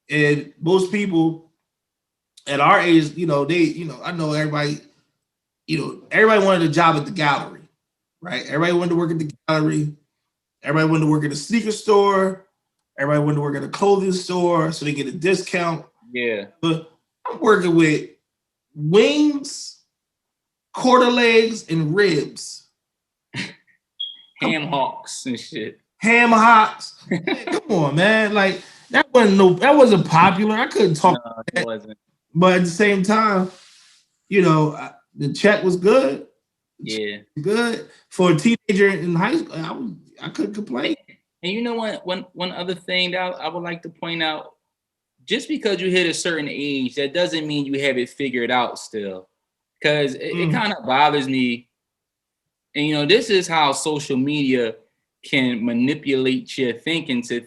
Speaker 2: And most people at our age, I know everybody, everybody wanted a job at the gallery, right? Everybody wanted to work at the gallery. Everybody wanted to work at a sneaker store. Everybody wanted to work at a clothing store so they get a discount.
Speaker 1: Yeah.
Speaker 2: But I'm working with wings, quarter legs, and ribs.
Speaker 1: Ham hocks and shit.
Speaker 2: Ham hocks. Come on, man. Like, that wasn't popular. I couldn't talk about that. It wasn't. But at the same time, the check was good.
Speaker 1: Yeah.
Speaker 2: Good. For a teenager in high school, I couldn't complain.
Speaker 1: And you know what? One other thing that I would like to point out, just because you hit a certain age, that doesn't mean you have it figured out still. Because it kind of bothers me. And, this is how social media can manipulate your thinking to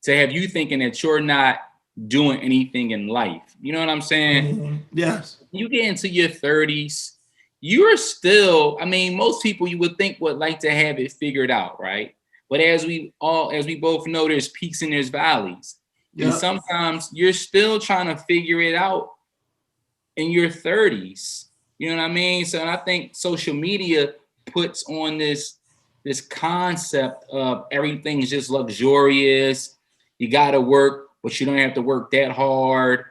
Speaker 1: have you thinking that you're not doing anything in life. You know what I'm saying?
Speaker 2: Yes.
Speaker 1: You get into your 30s, you're still, most people you would think would like to have it figured out, right? But as we both know, there's peaks and there's valleys. Yep. And sometimes you're still trying to figure it out in your 30s. You know what I mean? So I think social media puts on this concept of everything's just luxurious. You got to work, but you don't have to work that hard.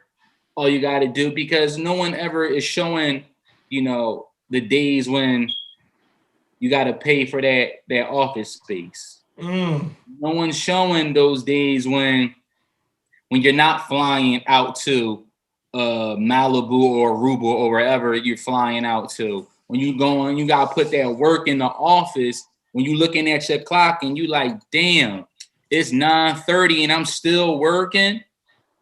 Speaker 1: All you got to do, because no one ever is showing, the days when you got to pay for that office space. No one's showing those days when you're not flying out to Malibu or Aruba or wherever you're flying out to. When you going, you got to put that work in the office. When you looking at your clock and you like, damn, it's 9:30 and I'm still working.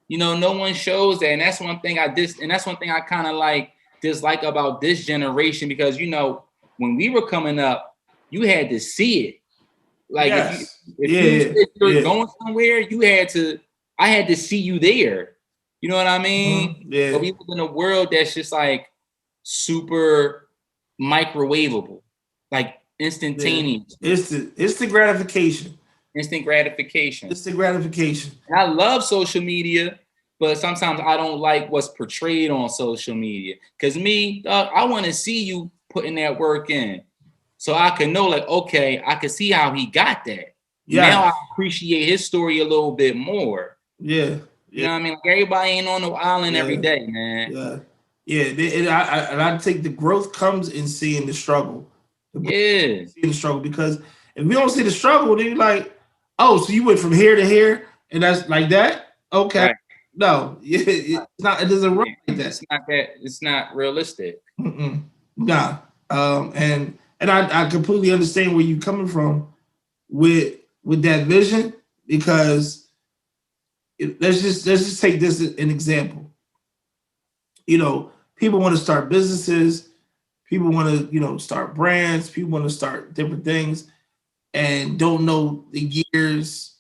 Speaker 1: no one shows that, and that's one thing that's one thing I kind of like dislike about this generation, because when we were coming up, you had to see it. Like if you were going somewhere, I had to see you there. You know what I mean?
Speaker 2: Yeah.
Speaker 1: But we live in a world that's just like super microwavable, like instantaneous.
Speaker 2: Instant gratification.
Speaker 1: Instant gratification.
Speaker 2: Instant gratification.
Speaker 1: And I love social media, but sometimes I don't like what's portrayed on social media. Because I want to see you putting that work in, so I can know, like, okay, I can see how he got that. Yeah. Now I appreciate his story a little bit more.
Speaker 2: Yeah.
Speaker 1: You know what I mean? Like, everybody ain't on no island every day, man.
Speaker 2: Yeah. And I think the growth comes in seeing the struggle. Seeing the struggle, because if we don't see the struggle, then you're like, oh, so you went from here to here, and that's like that? Okay. Right. No, it's not. It doesn't run like that.
Speaker 1: It's not that. It's not realistic.
Speaker 2: Nah. And I completely understand where you're coming from with that vision, because let's just take this as an example. People want to start businesses, people want to start brands, people want to start different things, and don't know the years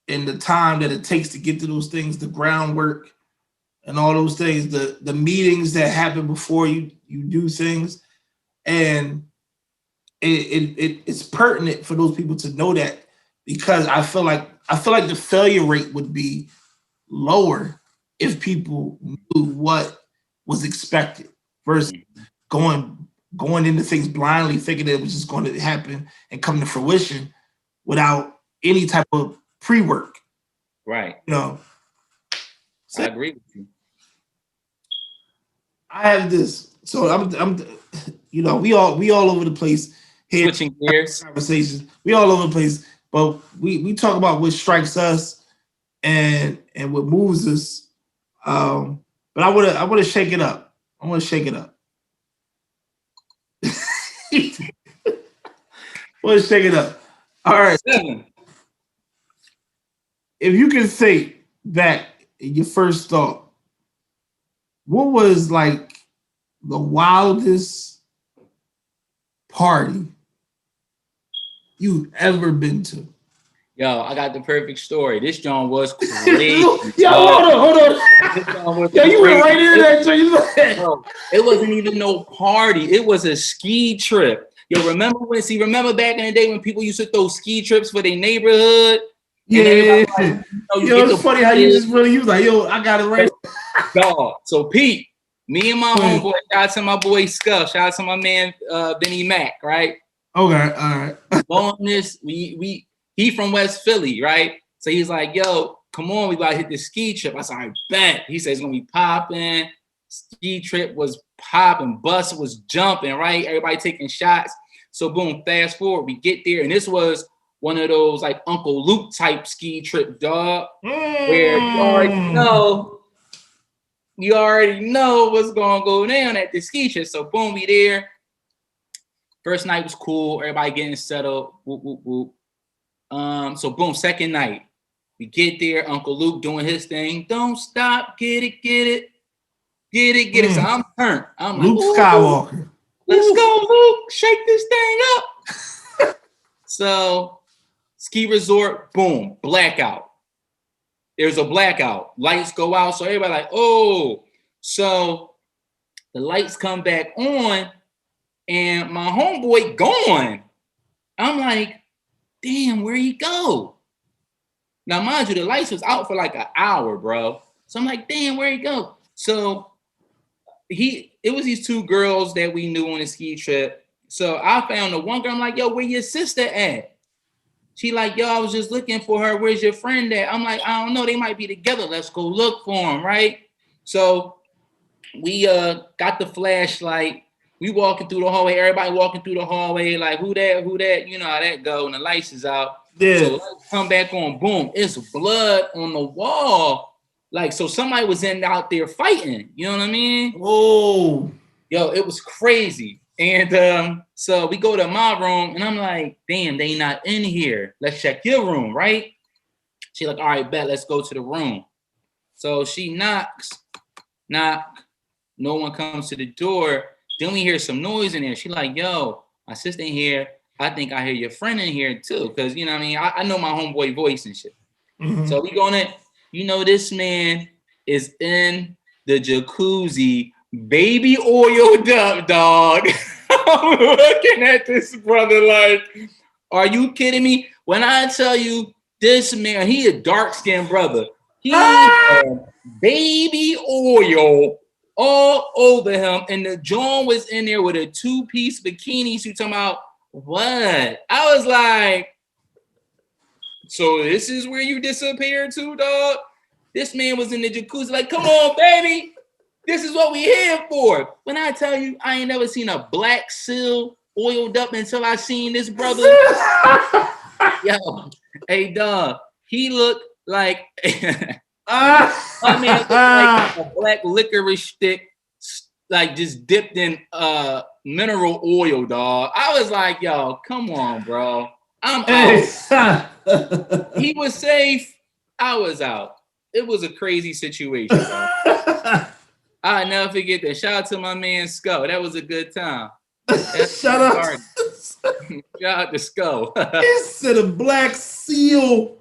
Speaker 2: and the time that it takes to get to those things, the groundwork and all those things, the meetings that happen before you do things. And it's pertinent for those people to know that, because I feel like the failure rate would be lower if people knew what was expected versus going into things blindly, thinking that it was just going to happen and come to fruition without any type of pre-work.
Speaker 1: Right.
Speaker 2: So
Speaker 1: I agree with you.
Speaker 2: I have this. So I'm we all over the place here.
Speaker 1: Switching gears.
Speaker 2: Conversations. We all over the place, but we talk about what strikes us and what moves us. But I want to shake it up. I want to shake it up. Let's shake it up. All right.
Speaker 1: 7.
Speaker 2: If you can think back in your first thought, what was like the wildest party you've ever been to?
Speaker 1: Yo, I got the perfect story. This John was crazy.
Speaker 2: Yo, hold on. Yo, you went right into that joint.
Speaker 1: Bro, it wasn't even no party. It was a ski trip. Yo, remember back in the day when people used to throw ski trips for their neighborhood?
Speaker 2: Yeah. Like, it's funny how you was like, yo, I got it right.
Speaker 1: Dog. So Pete, me and my homeboy, shout out to my boy Scuff, shout out to my man Benny Mac, right?
Speaker 2: Okay, all right.
Speaker 1: On this, he from West Philly, right? So he's like, yo, come on, we gotta hit the ski trip. I said, I bet. He said it's gonna be popping. Ski trip was popping, bus was jumping, right? Everybody taking shots. So boom, fast forward, we get there, and this was one of those like Uncle Luke type ski trip, dog, where you already know what's gonna go down at the ski trip. So boom, we there. First night was cool, everybody getting settled. Whoop, whoop, whoop. So boom, second night, we get there, Uncle Luke doing his thing. Don't stop, get it. So I'm turned. I'm
Speaker 2: Luke
Speaker 1: like,
Speaker 2: Skywalker.
Speaker 1: Let's go, Luke. Shake this thing up. So, ski resort, boom, blackout. There's a blackout. Lights go out. So everybody like, oh. So the lights come back on and my homeboy gone. I'm like, damn, where he go? Now, mind you, the lights was out for like an hour, bro. So I'm like, damn, where he go? So it was these two girls that we knew on the ski trip. So I found the one girl. I'm like, yo, where your sister at? She like, yo, I was just looking for her. Where's your friend at? I'm like, I don't know. They might be together. Let's go look for them, right? So we got the flashlight. We walking through the hallway. Everybody walking through the hallway. Like, who that? You know how that go. And the lights is out.
Speaker 2: Yeah.
Speaker 1: So lights come back on. Boom. It's blood on the wall. Like, so somebody was out there fighting. You know what I mean?
Speaker 2: Oh.
Speaker 1: Yo, it was crazy. And so we go to my room, and I'm like, damn, they not in here. Let's check your room, right? She like, all right, bet, let's go to the room. So she knocks, knock. No one comes to the door. Then we hear some noise in there. She like, yo, my sister in here. I think I hear your friend in here too. Cause you know what I mean? I know my homeboy voice and shit. Mm-hmm. So we going to, this man is in the jacuzzi, baby oiled up, dog. I'm looking at this brother like, are you kidding me? When I tell you this man, he a dark-skinned brother. He baby oil all over him. And the John was in there with a 2-piece bikini. So you talking about what? I was like, so this is where you disappeared to, dog? This man was in the jacuzzi like, come on, baby. This is what we here for. When I tell you, I ain't never seen a black seal oiled up until I seen this brother. Yo, hey, dog. He looked like my man looked like a black licorice stick, like just dipped in mineral oil, dog. I was like, yo, come on, bro. I'm out. He was safe. I was out. It was a crazy situation, bro. I'll never forget that. Shout out to my man Sco. That was a good time.
Speaker 2: Shout out.
Speaker 1: Shout out to Sco.
Speaker 2: He said a black seal.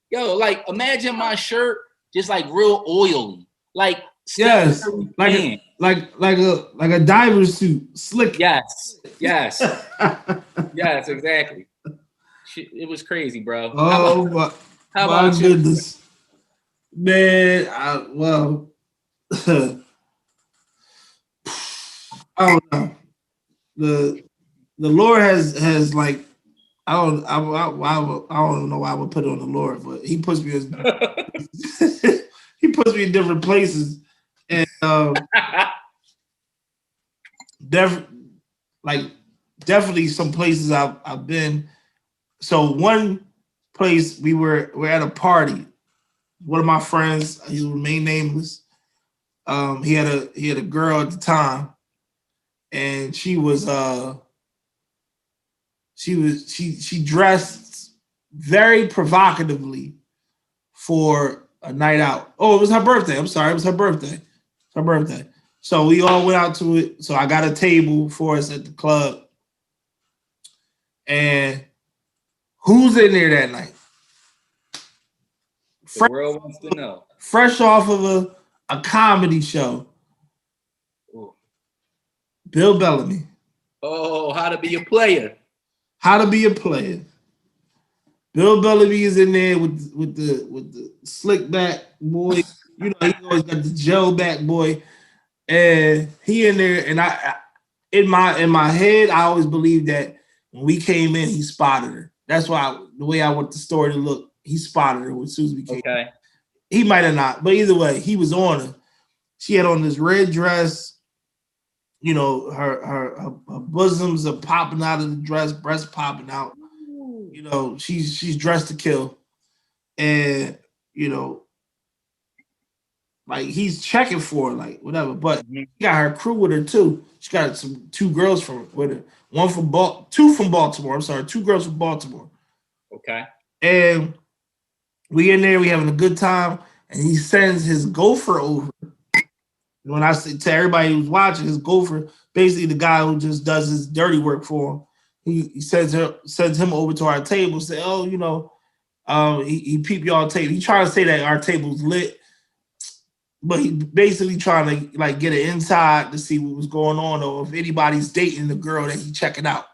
Speaker 1: Yo, like imagine my shirt just like real oily. Like
Speaker 2: yes, like a diver suit, slick.
Speaker 1: Yes, yes, yes, exactly. It was crazy, bro.
Speaker 2: Oh
Speaker 1: how about
Speaker 2: my goodness, man. I don't know. The Lord has like I don't know why I would put it on the Lord, but He puts me in He puts me in different places, and definitely some places I've been. So one place we're at a party. One of my friends, he will remain nameless. He had a girl at the time, and she dressed very provocatively for a night out. Oh, it was her birthday. I'm sorry, it was her birthday. It's her birthday. So we all went out to it. So I got a table for us at the club. And who's in there that night?
Speaker 1: The world wants to know.
Speaker 2: Fresh off of a comedy show.
Speaker 1: Ooh.
Speaker 2: Bill Bellamy.
Speaker 1: Oh, how to be a player.
Speaker 2: How to be a player. Bill Bellamy is in there with the slick back boy. You know, he always got the gel back boy. And he in there, and I in my head, I always believed that when we came in, he spotted her. That's why the way I want the story to look, he spotted her as soon as we came.
Speaker 1: Okay.
Speaker 2: He might have not, but either way, he was on her. She had on this red dress. You know, her bosoms are popping out of the dress, breasts popping out. You know, she's dressed to kill, and you know, like he's checking for her, like whatever. But she got her crew with her too. She got two girls with her. Two from Baltimore. I'm sorry, 2 girls from Baltimore.
Speaker 1: Okay.
Speaker 2: And we in there, we having a good time, and he sends his gopher over. When I say to everybody who's watching, his gopher, basically the guy who just does his dirty work for him. He sends him over to our table, say, oh, you know, he peep y'all table. He trying to say that our table's lit, but he basically trying to like get an inside to see what was going on, or if anybody's dating the girl that he checking out.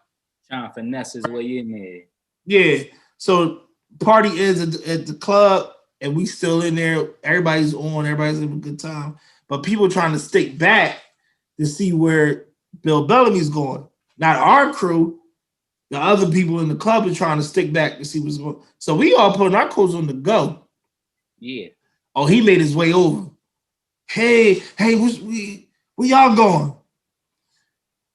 Speaker 1: Trying to finesse his way in there.
Speaker 2: Yeah. So party ends at the club, and we still in there. Everybody's on. Everybody's having a good time. But people trying to stick back to see where Bill Bellamy's going. Not our crew. The other people in the club are trying to stick back to see what's going on. So we all putting our clothes on the go.
Speaker 1: Yeah.
Speaker 2: Oh, he made his way over. Hey, where y'all going?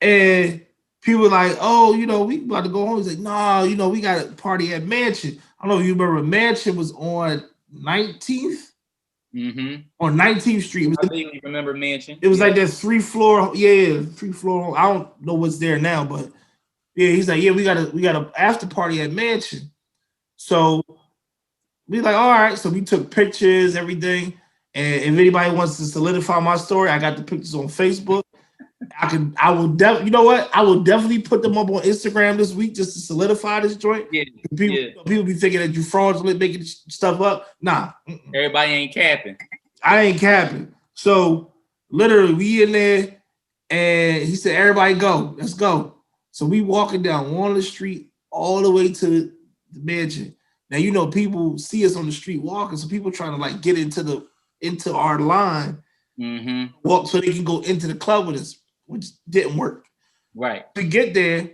Speaker 2: And people were like, oh, you know, we about to go home. He's like, no, you know, we got a party at Mansion. I don't know if you remember, Mansion was on 19th.
Speaker 1: Mm-hmm.
Speaker 2: On 19th Street.
Speaker 1: I think you remember Mansion.
Speaker 2: It was like that 3-floor, 3-floor. I don't know what's there now, but yeah, he's like, yeah, we got a after party at Mansion. So we like, all right. So we took pictures, everything, And if anybody wants to solidify my story, I got the pictures on Facebook. I will definitely, you know what? I will definitely put them up on Instagram this week just to solidify this joint.
Speaker 1: Yeah,
Speaker 2: People be thinking that you fraudulent making stuff up. Nah.
Speaker 1: Everybody ain't capping.
Speaker 2: I ain't capping. So literally we in there and he said, everybody go, let's go. So we walking down one of the street all the way to the mansion. Now, you know, people see us on the street walking, so people trying to like get into our line, walk so they can go into the club with us, which didn't work.
Speaker 1: Right.
Speaker 2: To get there,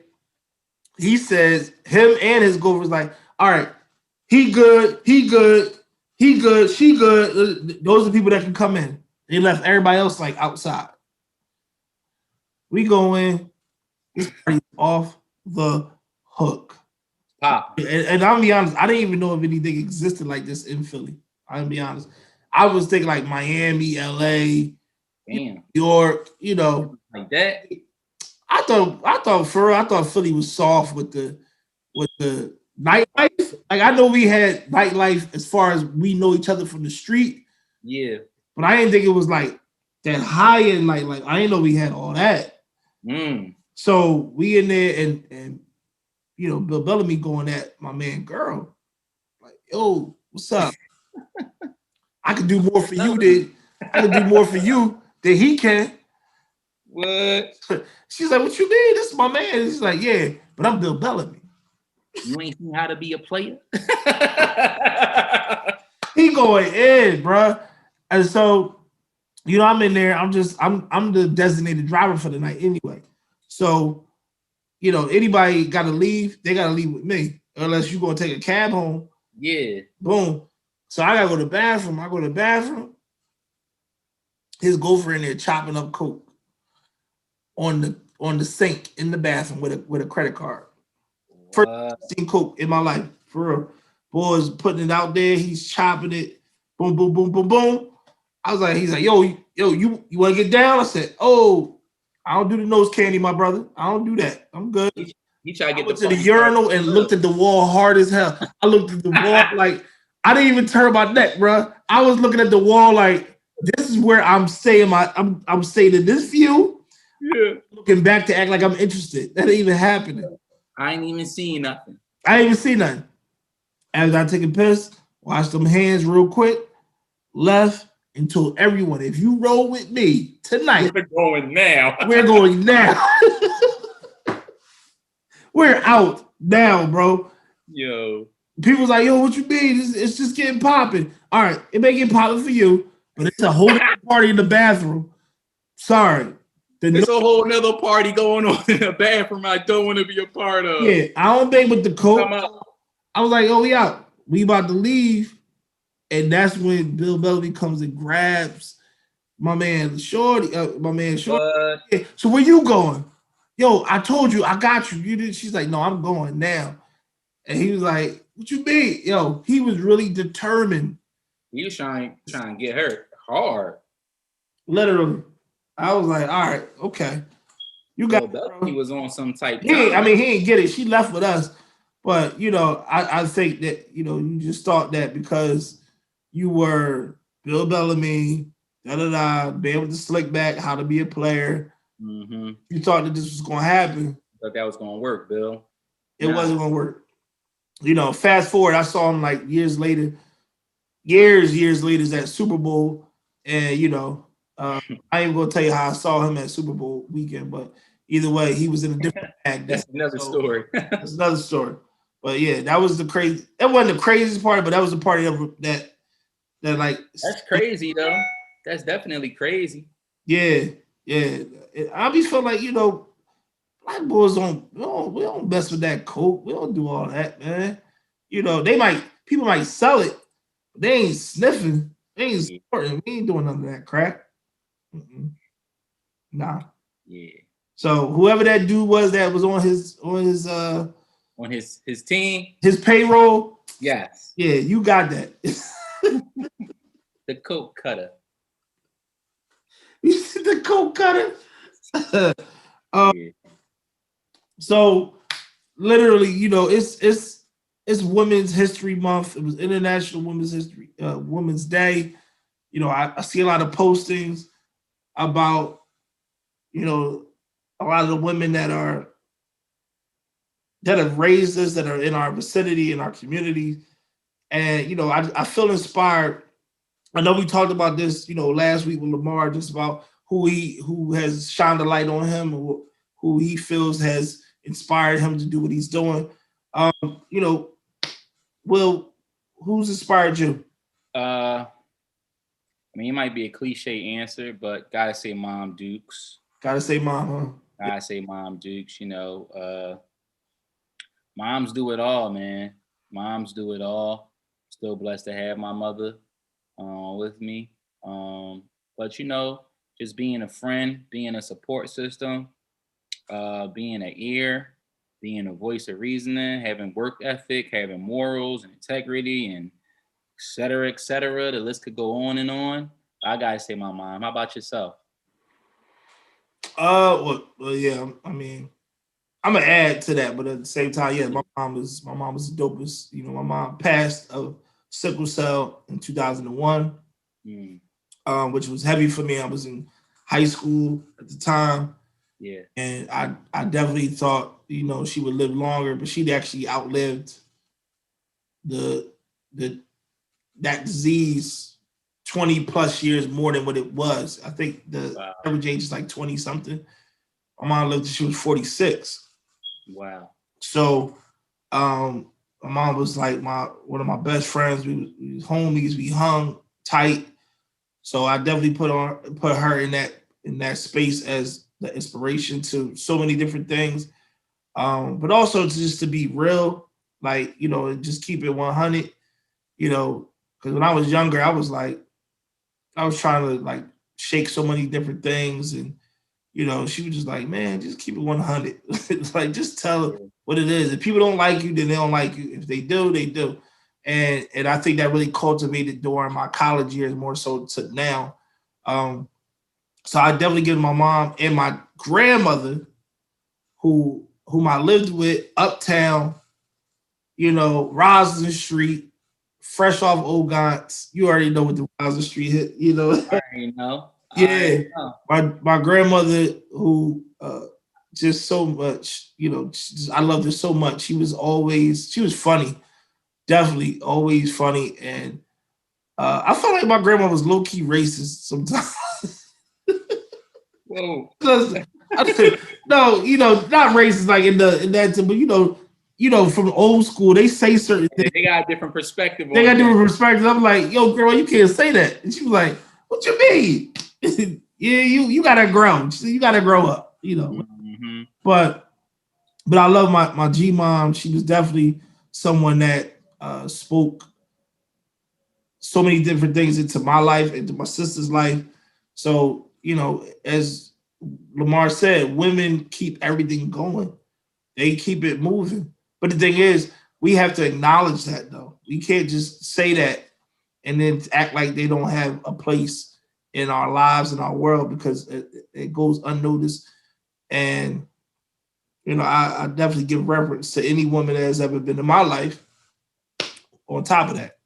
Speaker 2: he says him and his girlfriend's like, all right, he good, she good. Those are the people that can come in. They left everybody else like outside. We go in, this party's off the hook.
Speaker 1: Pop.
Speaker 2: And I'll be honest, I didn't even know if anything existed like this in Philly. I'll be honest. I was thinking like Miami, LA, New York, you know.
Speaker 1: Like that.
Speaker 2: I thought Philly was soft with the nightlife. Like I know we had nightlife as far as we know each other from the street.
Speaker 1: Yeah.
Speaker 2: But I didn't think it was like that high end nightlife. I didn't know we had all that. So we in there and you know, Bill Bellamy going at my man girl. Like, yo, what's up? I could do more for you than he can.
Speaker 1: What?
Speaker 2: She's like, what you mean? This is my man. He's like, yeah, but I'm Bill Bellamy.
Speaker 1: You ain't seen how to be a player.
Speaker 2: He going in, bro. And so, you know, I'm in there. I'm the designated driver for the night anyway. So, you know, anybody got to leave, they got to leave with me. Unless you're going to take a cab home.
Speaker 1: Yeah.
Speaker 2: Boom. So I got to go to the bathroom. I go to the bathroom. His gopher in there chopping up coke on the sink in the bathroom with a credit card. First time I've seen coke in my life, for real. Boys putting it out there. He's chopping it. Boom, boom, boom, boom, boom. He's like, yo, you want to get down? I said, oh, I don't do the nose candy, my brother. I don't do that. I'm good.
Speaker 1: He tried to get
Speaker 2: went to the urinal and looked at the wall hard as hell. I looked at the wall like I didn't even turn my neck, bro. I was looking at the wall like this is where I'm staying. I'm staying in this view. Yeah. Looking back to act like I'm interested. That ain't even happening.
Speaker 1: I ain't even seen nothing.
Speaker 2: I ain't even seen nothing. After I take a piss, wash them hands real quick, left. And told everyone, if you roll with me tonight,
Speaker 1: we're going now.
Speaker 2: We're going now. We're out now, bro.
Speaker 1: Yo.
Speaker 2: People's like, yo, what you mean? It's just getting popping. All right, it may get popping for you, but it's a whole party in the bathroom. Sorry.
Speaker 1: There's a whole nother party going on in the bathroom I don't want to be a part of.
Speaker 2: Yeah, I don't bang with the coke. I was like, oh, we out. We about to leave. And that's when Bill Bellamy comes and grabs my man Shorty. Yeah. So where you going? Yo, I told you, I got you. You did. She's like, no, I'm going now. And he was like, what you mean? Yo, he was really determined.
Speaker 1: He was trying to get her hard.
Speaker 2: Literally. I was like, all right, okay. You got it,
Speaker 1: he was on some type.
Speaker 2: He didn't get it. She left with us. But, you know, I think that, you know, you just thought that because you were Bill Bellamy, be able to slick back, how to be a player. You thought that this was going to happen.
Speaker 1: But that was going to work, Bill.
Speaker 2: It wasn't going to work. You know, fast forward, I saw him like years later at Super Bowl. And, you know, I ain't going to tell you how I saw him at Super Bowl weekend, but either way, he was in a different bag.
Speaker 1: That's another story.
Speaker 2: That's another story. But yeah, that was that wasn't the craziest part, but that was the party that like.
Speaker 1: That's crazy though. That's definitely crazy.
Speaker 2: Yeah. I just feel like, you know, black boys we don't mess with that coke. We don't do all that, man. You know, people might sell it, but they ain't sniffing. They ain't snorting. We ain't doing none of that crap. Nah. Yeah. So whoever that dude was that was on his
Speaker 1: team,
Speaker 2: his payroll.
Speaker 1: Yes.
Speaker 2: Yeah, you got that.
Speaker 1: The coke cutter.
Speaker 2: You see the coke cutter? So literally, you know, it's Women's History Month. It was International Women's Day. You know, I see a lot of postings about, you know, a lot of the women that have raised us, that are in our vicinity, in our community. And, you know, I feel inspired. I know we talked about this, you know, last week with Lamar, just about who has shined a light on him, or who he feels has inspired him to do what he's doing. You know, Will, who's inspired you?
Speaker 1: I mean, it might be a cliche answer, but gotta say Mom Dukes.
Speaker 2: Gotta say mom, huh?
Speaker 1: Gotta say Mom Dukes. Moms do it all, man. Moms do it all. Still blessed to have my mother with me. But just being a friend, being a support system, being an ear, being a voice of reasoning, having work ethic, having morals and integrity, and et cetera, et cetera. The list could go on and on. I gotta say my mom. How about yourself?
Speaker 2: Well, yeah. I mean, I'm gonna add to that, but at the same time, yeah, my mom was the dopest. You know, my mom passed of sickle cell in 2001,
Speaker 1: Mm,
Speaker 2: which was heavy for me. I was in high school at the time,
Speaker 1: yeah.
Speaker 2: and I definitely thought, you know, she would live longer, but she'd actually outlived the the that disease 20 plus years more than what it was. I think the
Speaker 1: Wow.
Speaker 2: average age is like 20 something. My mom lived till she was 46.
Speaker 1: Wow.
Speaker 2: So my mom was like one of my best friends. We was homies. We hung tight. So I definitely put her in that space as the inspiration to so many different things. But also just to be real, like, you know, just keep it 100. You know, because when I was younger, I was trying to like shake so many different things, and you know, she was just like, man, just keep it 100. It's like, just tell it what it is. If people don't like you, then they don't like you. If they do, they do. And I think that really cultivated during my college years more so to now. So I definitely give my mom and my grandmother, whom I lived with uptown, you know, Roslyn Street, fresh off Ogans. You already know what the Roslyn Street hit, you know.
Speaker 1: I already know.
Speaker 2: Yeah, my grandmother, who just so much, you know, I loved her so much. She was funny, definitely always funny, and I felt like my grandma was low key racist sometimes.
Speaker 1: Whoa.
Speaker 2: No, you know, not racist like in that, but you know, from old school, they say certain things.
Speaker 1: They got a different perspective.
Speaker 2: They got different perspectives. I'm like, yo, grandma, you can't say that. And she was like, what you mean? Yeah, you gotta grow. You gotta grow up, you know.
Speaker 1: Mm-hmm.
Speaker 2: But I love my G mom. She was definitely someone that spoke so many different things into my life, into my sister's life. So, you know, as Lamar said, women keep everything going. They keep it moving. But the thing is, we have to acknowledge that though. We can't just say that and then act like they don't have a place in our lives, in our world, because it goes unnoticed. And you know, I definitely give reverence to any woman that has ever been in my life. On top of that,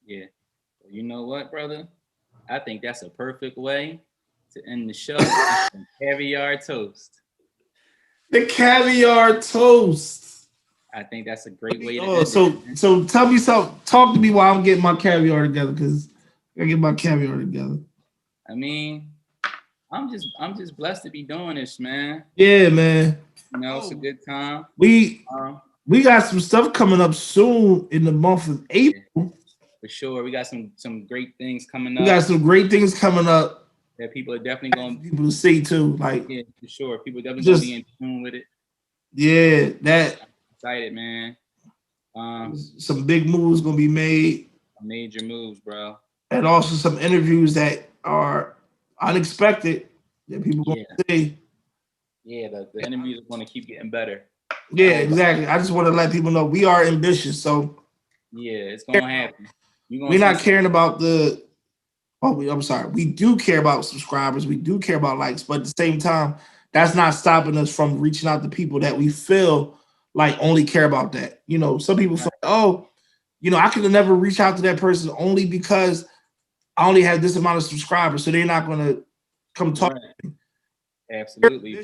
Speaker 1: Yeah. You know what, brother? I think that's a perfect way to end the show. Caviar toast.
Speaker 2: the caviar toast.
Speaker 1: I think that's a great way to
Speaker 2: Oh,
Speaker 1: end it.
Speaker 2: so tell me something. Talk to me while I'm getting my caviar together, because I gotta get my caviar together.
Speaker 1: I mean, I'm just blessed to be doing this, man.
Speaker 2: Yeah, man.
Speaker 1: You know, it's a good time.
Speaker 2: We got some stuff coming up soon in the month of April.
Speaker 1: For sure. We got some great things coming up.
Speaker 2: We got some great things coming up
Speaker 1: that people are definitely going
Speaker 2: to see too. Like,
Speaker 1: yeah, for sure. People are definitely going to be in tune with it.
Speaker 2: Yeah, that.
Speaker 1: I'm excited, man.
Speaker 2: Some big moves gonna be made.
Speaker 1: Major moves, bro.
Speaker 2: And also some interviews that are unexpected that people gonna see.
Speaker 1: Yeah, the interviews are going to keep getting better.
Speaker 2: Yeah, exactly. I just want to let people know we are ambitious. So
Speaker 1: yeah, it's going to happen.
Speaker 2: We're not caring about I'm sorry. We do care about subscribers. We do care about likes, but at the same time, that's not stopping us from reaching out to people that we feel like only care about that. You know, some people feel like, oh, you know, I could have never reached out to that person only because I only have this amount of subscribers, so they're not gonna come talk.
Speaker 1: Right. Absolutely.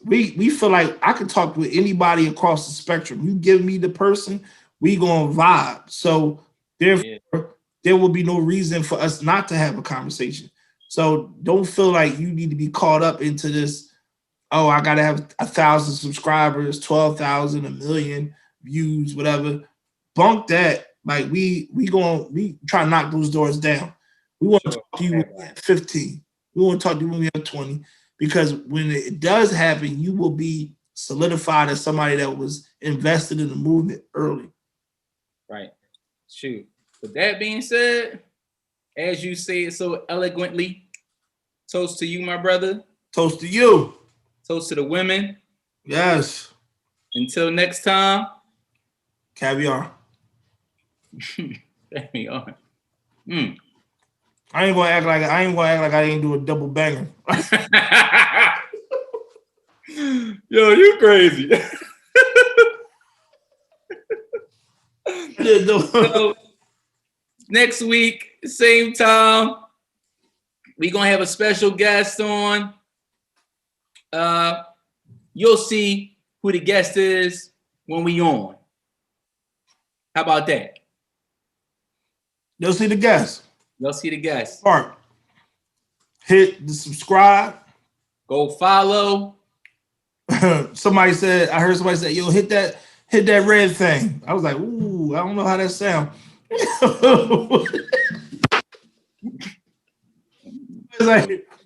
Speaker 2: We feel like I can talk with anybody across the spectrum. You give me the person, we gonna vibe. So therefore, there will be no reason for us not to have a conversation. So don't feel like you need to be caught up into this. Oh, I gotta have 1,000 subscribers, 12,000, 1,000,000 views, whatever. Bunk that. Like we try to knock those doors down. We want to talk to you when we have 15. We want to talk to you when we have 20. Because when it does happen, you will be solidified as somebody that was invested in the movement early.
Speaker 1: Right. Shoot. With that being said, as you say it so eloquently, toast to you, my brother.
Speaker 2: Toast to you.
Speaker 1: Toast to the women.
Speaker 2: Yes.
Speaker 1: Until next time.
Speaker 2: Caviar.
Speaker 1: Caviar.
Speaker 2: I ain't gonna act like I didn't do a double banger.
Speaker 1: Yo, you crazy. So, next week, same time, we're gonna have a special guest on. You'll see who the guest is when we on. How about that?
Speaker 2: You'll see the guest.
Speaker 1: You'll see the guest.
Speaker 2: Part. Hit the subscribe.
Speaker 1: Go follow.
Speaker 2: I heard somebody say, yo, hit that red thing. I was like, ooh, I don't know how that sounds.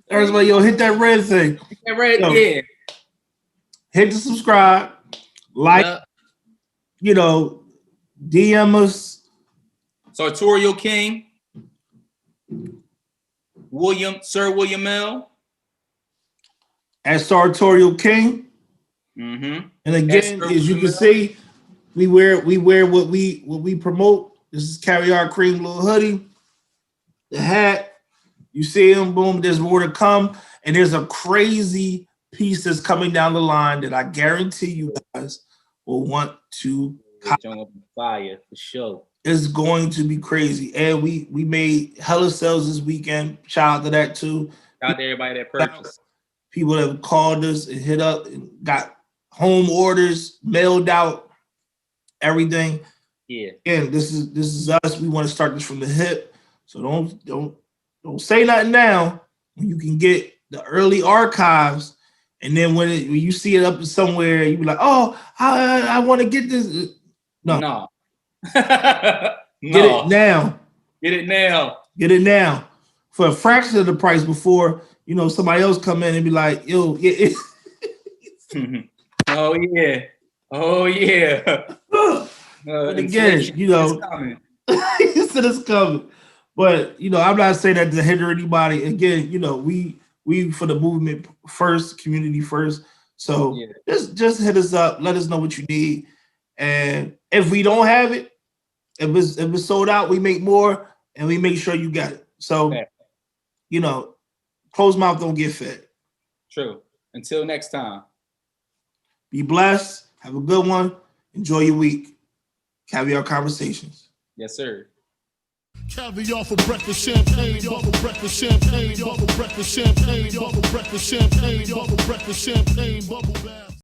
Speaker 2: Everybody, yo, hit that red thing.
Speaker 1: Hit that red, yeah.
Speaker 2: Hit the subscribe, like, DM us.
Speaker 1: Sartorial King. Sir William L.
Speaker 2: At Sartorial King.
Speaker 1: Mm-hmm.
Speaker 2: And again, as you can see, we wear what we promote. This is Caviar Cream little hoodie, the hat. You see him, boom, there's more to come. And there's a crazy piece that's coming down the line that I guarantee you guys will want to
Speaker 1: fire for sure.
Speaker 2: It's going to be crazy. And we made hella sales this weekend. Shout out to that too.
Speaker 1: Shout out to everybody that purchased.
Speaker 2: People that have called us and hit up and got home orders mailed out, everything.
Speaker 1: Yeah.
Speaker 2: And this is us. We want to start this from the hip. So don't say nothing now. When you can get the early archives, and then when you see it up somewhere, you be like, oh, I want to get this. No. Get it now.
Speaker 1: Get it now.
Speaker 2: Get it now. For a fraction of the price before, somebody else come in and be like, yo, yeah.
Speaker 1: Oh yeah. Oh yeah.
Speaker 2: But again, you said it's coming. But I'm not saying that to hinder anybody. Again, we for the movement first, community first. So just hit us up, let us know what you need. And if we don't have it, if it's sold out, we make more and we make sure you got it. So closed mouth don't get fed.
Speaker 1: True. Until next time.
Speaker 2: Be blessed. Have a good one. Enjoy your week. Caviar Conversations.
Speaker 1: Yes, sir.
Speaker 3: Caviar for breakfast, champagne, y'all for breakfast, champagne, y'all for breakfast, champagne, y'all for breakfast, champagne, y'all for breakfast, champagne, bubble bath.